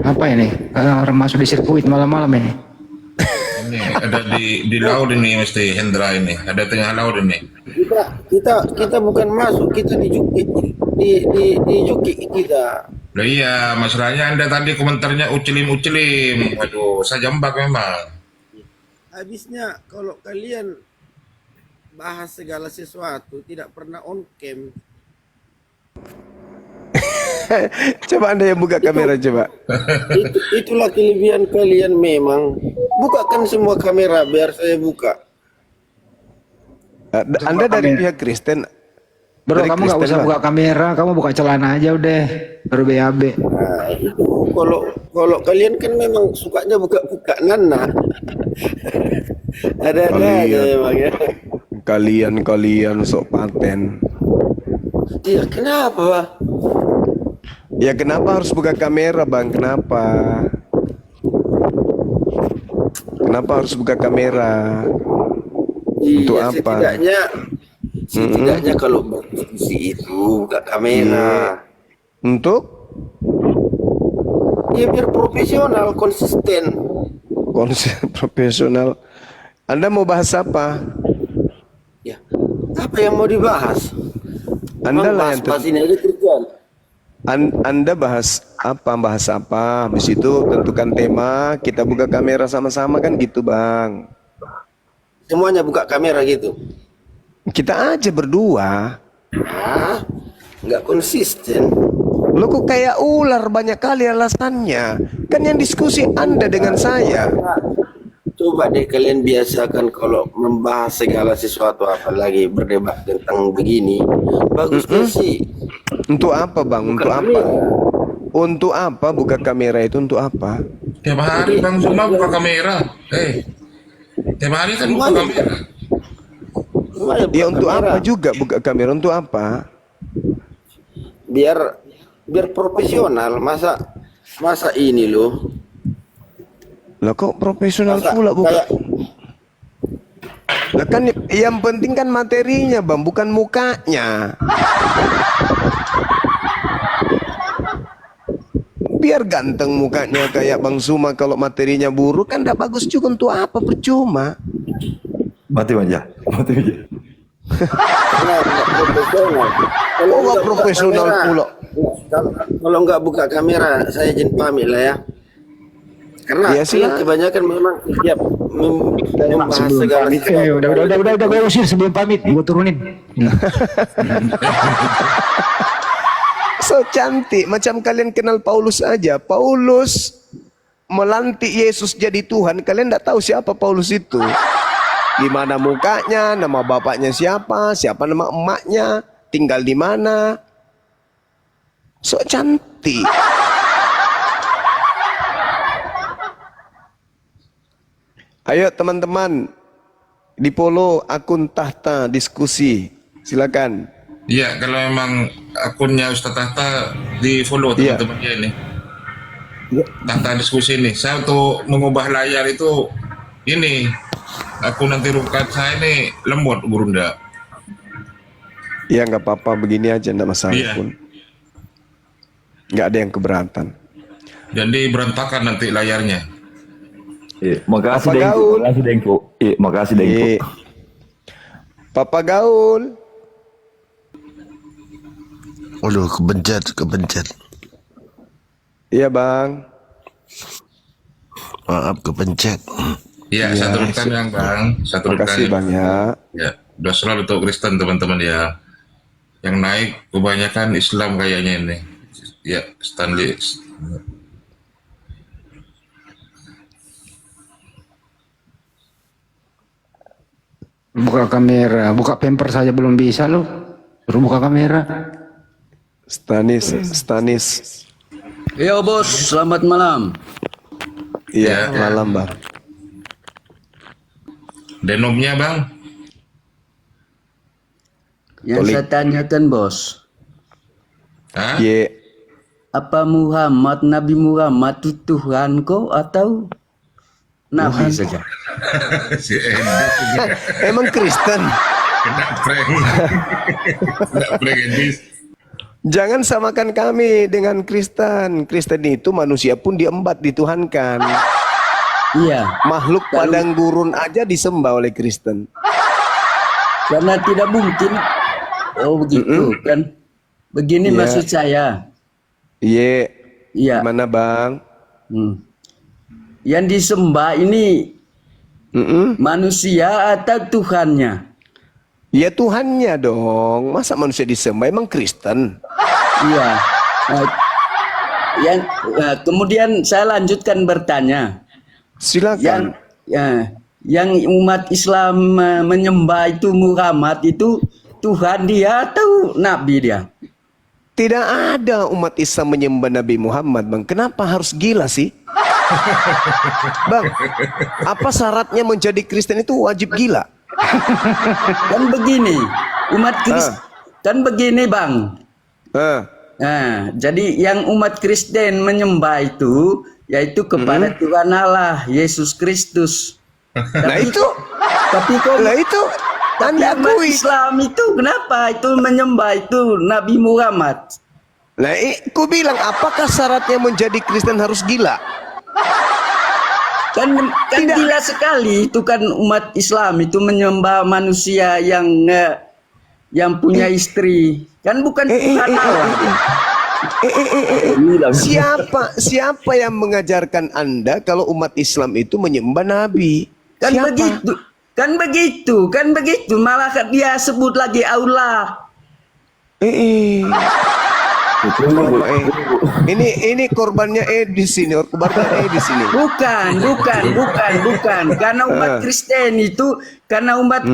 Apa ini? Orang masuk di sirkuit malam-malam ini. Ini ada di laut ini mesti Hendra ini. Ada tengah laut ini. Kita bukan masuk, kita dijukit kita. Lah iya, masalahnya Anda tadi komentarnya ucelim. Waduh, saya jambak memang. habisnya kalau kalian bahas segala sesuatu tidak pernah on cam. Coba Anda yang buka kamera coba. Itulah kelebihan kalian memang. Bukakan semua kamera biar saya buka. Anda dari pihak Kristen. Bro, Dari kamu nggak Kristen, usah Bang. buka kamera, kamu buka celana aja udah, baru BAB. Nah, itu kalau kalian kan memang sukanya buka-buka nana. Ada-ada aja memang ya. Kalian sok paten. Iya, kenapa, Pak? Ya kenapa harus buka kamera Bang? Kenapa? Kenapa harus buka kamera? Untuk Iya, apa? setidaknya kalau berdiskusi itu buka kamera. Untuk? Ya biar profesional, konsisten. Profesional. Anda mau bahas apa? Ya, apa yang mau dibahas? Anda lah yang bahas ini aja kerjaan. Anda bahas apa? Habis itu tentukan tema, kita buka kamera sama-sama kan gitu Bang. Semuanya buka kamera gitu. Kita aja berdua. Nah, nggak konsisten. Lo kok kayak ular banyak kali alasannya. Kan yang diskusi Anda dengan saya. Coba deh kalian biasakan kalau membahas segala sesuatu, apalagi berdebat tentang begini. Bagusnya sih. Untuk apa Bang? Untuk apa? Untuk apa buka kamera itu untuk apa? Tiap hari Bang Zuma buka kamera. Tiap hari kan buka kamera. Ya untuk apa juga buka kamera? Untuk apa? Biar profesional. Masa ini loh. Lah kok profesional pula buka? Lah kan yang penting kan materinya Bang, bukan mukanya. Biar ganteng mukanya kayak Bang Zuma, kalau materinya buruk kan enggak bagus juga. Untuk apa? Percuma. Mati aja. Kalau nggak profesional pula. Kalau nggak buka kamera, saya izin pamit lah ya. Karena Ya, silakan. kebanyakan memang tiap membahas Sebelum segala pamit, udah gue usir sebelum pamit, gue turunin. So cantik, macam kalian kenal Paulus aja. Paulus melantik Yesus jadi Tuhan, kalian enggak tahu siapa Paulus itu. Gimana mukanya, nama bapaknya siapa nama emaknya, tinggal di mana. So cantik. Ayo teman-teman, di follow akun Tahta Diskusi. Silakan. Iya, kalau memang akunnya Ustadz Tahta di follow teman-teman ya ini. Tahta Diskusi ini. Saya untuk mengubah layar itu ini aku nanti rukat saya ini lembut Burunda. Ya nggak apa-apa, begini aja enggak masalah pun. Nggak ada yang keberatan. Jadi berantakan nanti layarnya. Makasih Dengko. Makasih Dengko. Papa Gaul. Waduh, kepencet. Iya Bang. Maaf, kepencet. Iya, saya turunkan yang Bang. Saya turunkan. Makasih Bang ya. Ya, udah selalu untuk Kristen teman-teman ya. Yang naik kebanyakan Islam kayaknya ini. Ya, Stanley. Buka kamera, buka pamper saja belum bisa loh. Suruh buka kamera. Stanis. Yo bos, selamat malam. Iya, malam Bang. Denomnya Bang. Yang saya tanyakan bos. Hah? Apa Nabi Muhammad itu Tuhan kok atau Nabi saja? Si Enda. Emang Kristen? Kena prank. Kena prank Endis. Jangan samakan kami dengan Kristen. Kristen itu manusia pun diembat, dituhankan. Iya. Makhluk padang gurun aja disembah oleh Kristen. Karena tidak mungkin. Oh begitu kan? Begini maksud saya. Iya. Iya. Gimana Bang? Yang disembah ini Manusia atau Tuhannya? Ya Tuhannya dong. Masa manusia disembah? Emang Kristen? Iya. Kemudian saya lanjutkan bertanya. Silakan. Yang umat Islam menyembah itu Muhammad itu Tuhan dia atau Nabi dia? Tidak ada umat Islam menyembah Nabi Muhammad, Bang. Kenapa harus gila sih? Bang, apa syaratnya menjadi Kristen itu wajib gila? Kan begini, umat Kristen kan begini, Bang. Nah, jadi yang umat Kristen menyembah itu yaitu kepada Tuhan Allah Yesus Kristus. Nah itu, tapi kok itu tapi umat Islam itu kenapa itu menyembah itu Nabi Muhammad? Nah, ku bilang apakah syaratnya menjadi Kristen harus gila? Kan gila sekali itu kan umat Islam itu menyembah manusia yang punya istri. Kan bukan Tuhan Allah. Siapa yang mengajarkan Anda kalau umat Islam itu menyembah Nabi? Kan siapa? begitu. Malah dia sebut lagi Allah. Ini korbannya di sini, korbannya di sini. Bukan. Karena umat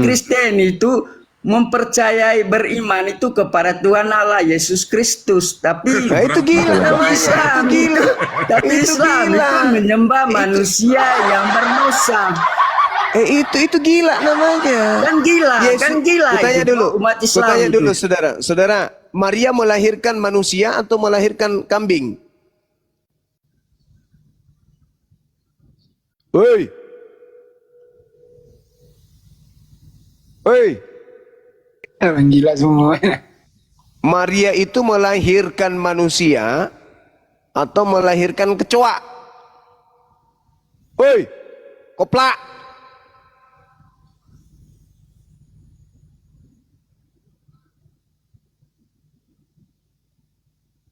Kristen itu mempercayai beriman itu kepada Tuhan Allah Yesus Kristus. Tapi itu gila namanya. Islam Itu Islam itu menyembah manusia yang berdosa. Itu gila namanya. Kan gila. Kutanya dulu, umat Islam. Kutanya dulu, saudara. Maria melahirkan manusia atau melahirkan kambing? Hei. Orang gila semua. Maria itu melahirkan manusia atau melahirkan kecoa? Hei, koplak.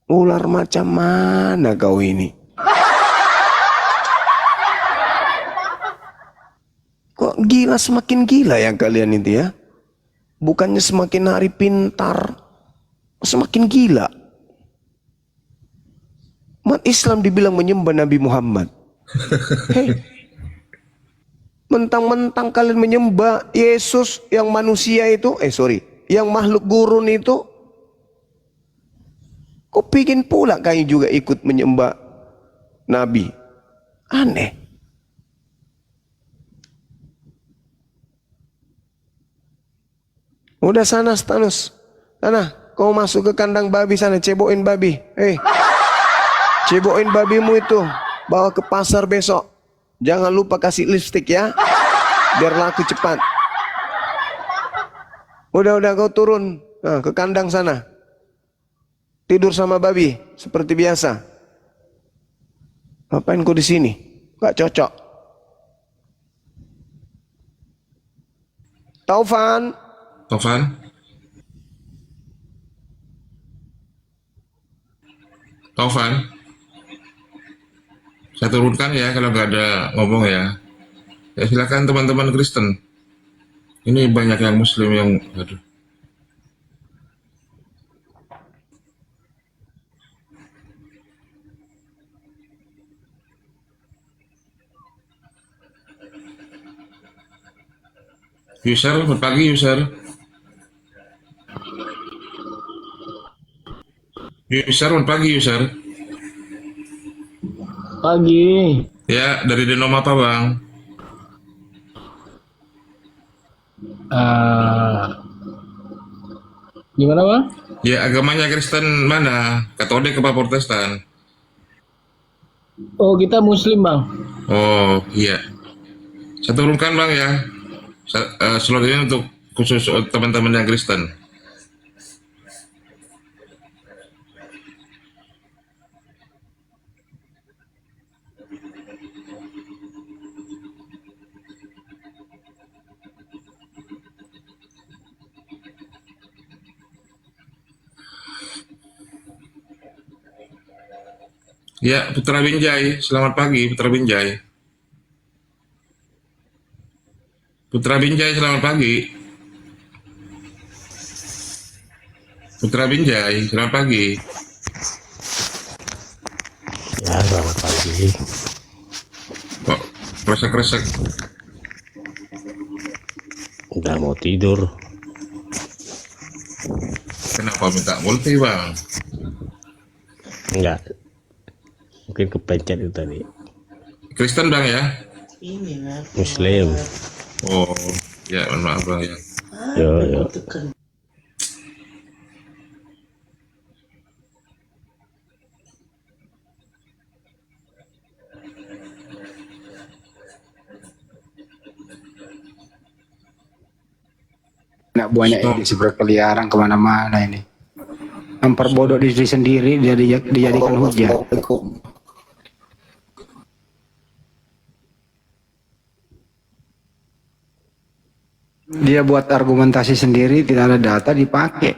Ular macam mana kau ini? Kok gila semakin gila ya kalian itu ya? Bukannya semakin hari pintar, semakin gila. Umat Islam dibilang menyembah Nabi Muhammad. Hei, mentang-mentang kalian menyembah Yesus yang manusia itu, yang makhluk gurun itu. Kok pingin pula kamu juga ikut menyembah Nabi? Aneh. Udah sana, Stanus. Sana, kau masuk ke kandang babi sana, cebokin babi. Cebokin babimu itu. Bawa ke pasar besok. Jangan lupa kasih lipstick ya. Biar laku cepat. Udah kau turun ke kandang sana. Tidur sama babi seperti biasa. Ngapain kau di sini? Gak cocok. Taufan. Saya turunkan ya kalau nggak ada ngomong ya. Ya silakan teman-teman Kristen. Ini banyak yang Muslim yang aduh. User, selamat pagi user. Selamat pagi user. Pagi. Ya, dari denom apa bang? Gimana bang? Ya agamanya Kristen mana? Katolik apa Protestan? Oh kita Muslim bang. Oh iya. Saya turunkan bang ya. Slot ini untuk khusus teman-teman yang Kristen. Ya, Putra Binjai. Selamat pagi, Putra Binjai. Putra Binjai, selamat pagi. Putra Binjai, selamat pagi. Ya, selamat pagi. Kok kresek-kresek? Udah mau tidur. Kenapa minta multi, Bang? Enggak. Mungkin kepencet itu tadi. Kristen, Bang, ya? Muslim. Oh, ya, mohon maaf, Bang, ya. Yo. Anak buahnya iblis berkeliaran kemana-mana ini. Memperbodoh diri sendiri, dia dijadikan hujah. Dia buat argumentasi sendiri, tidak ada data dipakai.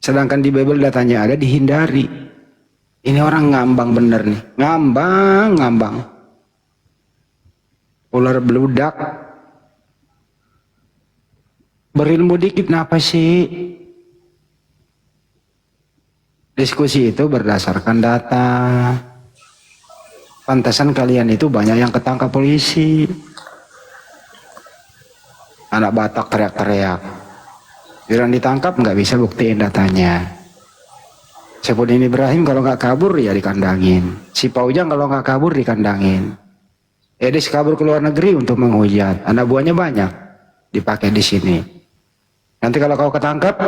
Sedangkan di Bible datanya ada, dihindari. Ini orang ngambang bener nih, ngambang. Ular beludak. Berilmu dikit, kenapa sih? Diskusi itu berdasarkan data. Pantasan kalian itu banyak yang ketangkap polisi. Anak Batak teriak-teriak. Bilang ditangkap nggak bisa buktiin datanya. Sepudin Ibrahim kalau nggak kabur ya dikandangin. Si Paujang kalau nggak kabur dikandangin. Edis kabur ke luar negeri untuk menghujat. Anak buahnya banyak dipakai di sini. Nanti kalau kau ketangkap,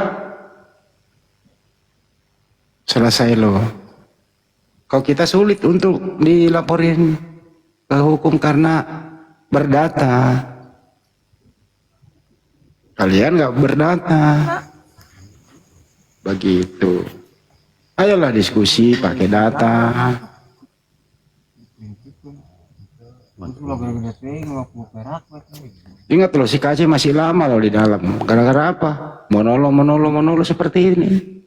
selesai lo. Kalau kita sulit untuk dilaporin ke hukum karena berdata. Kalian nggak berdata. Begitu. Ayolah diskusi pakai data. Ingat loh, si KC masih lama loh di dalam. Gara-gara apa? Monolog seperti ini.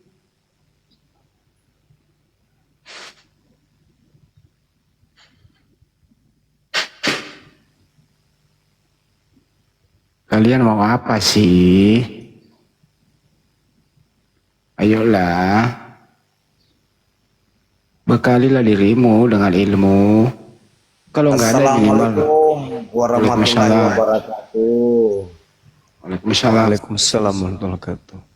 Kalian mau apa sih? Ayolah. Bekalilah dirimu dengan ilmu. Kalau nggak ada minimal. Warahmatullahi wabarakatuh. Waalaikumsalam. Waalaikumsalam warahmatullahi wabarakatuh.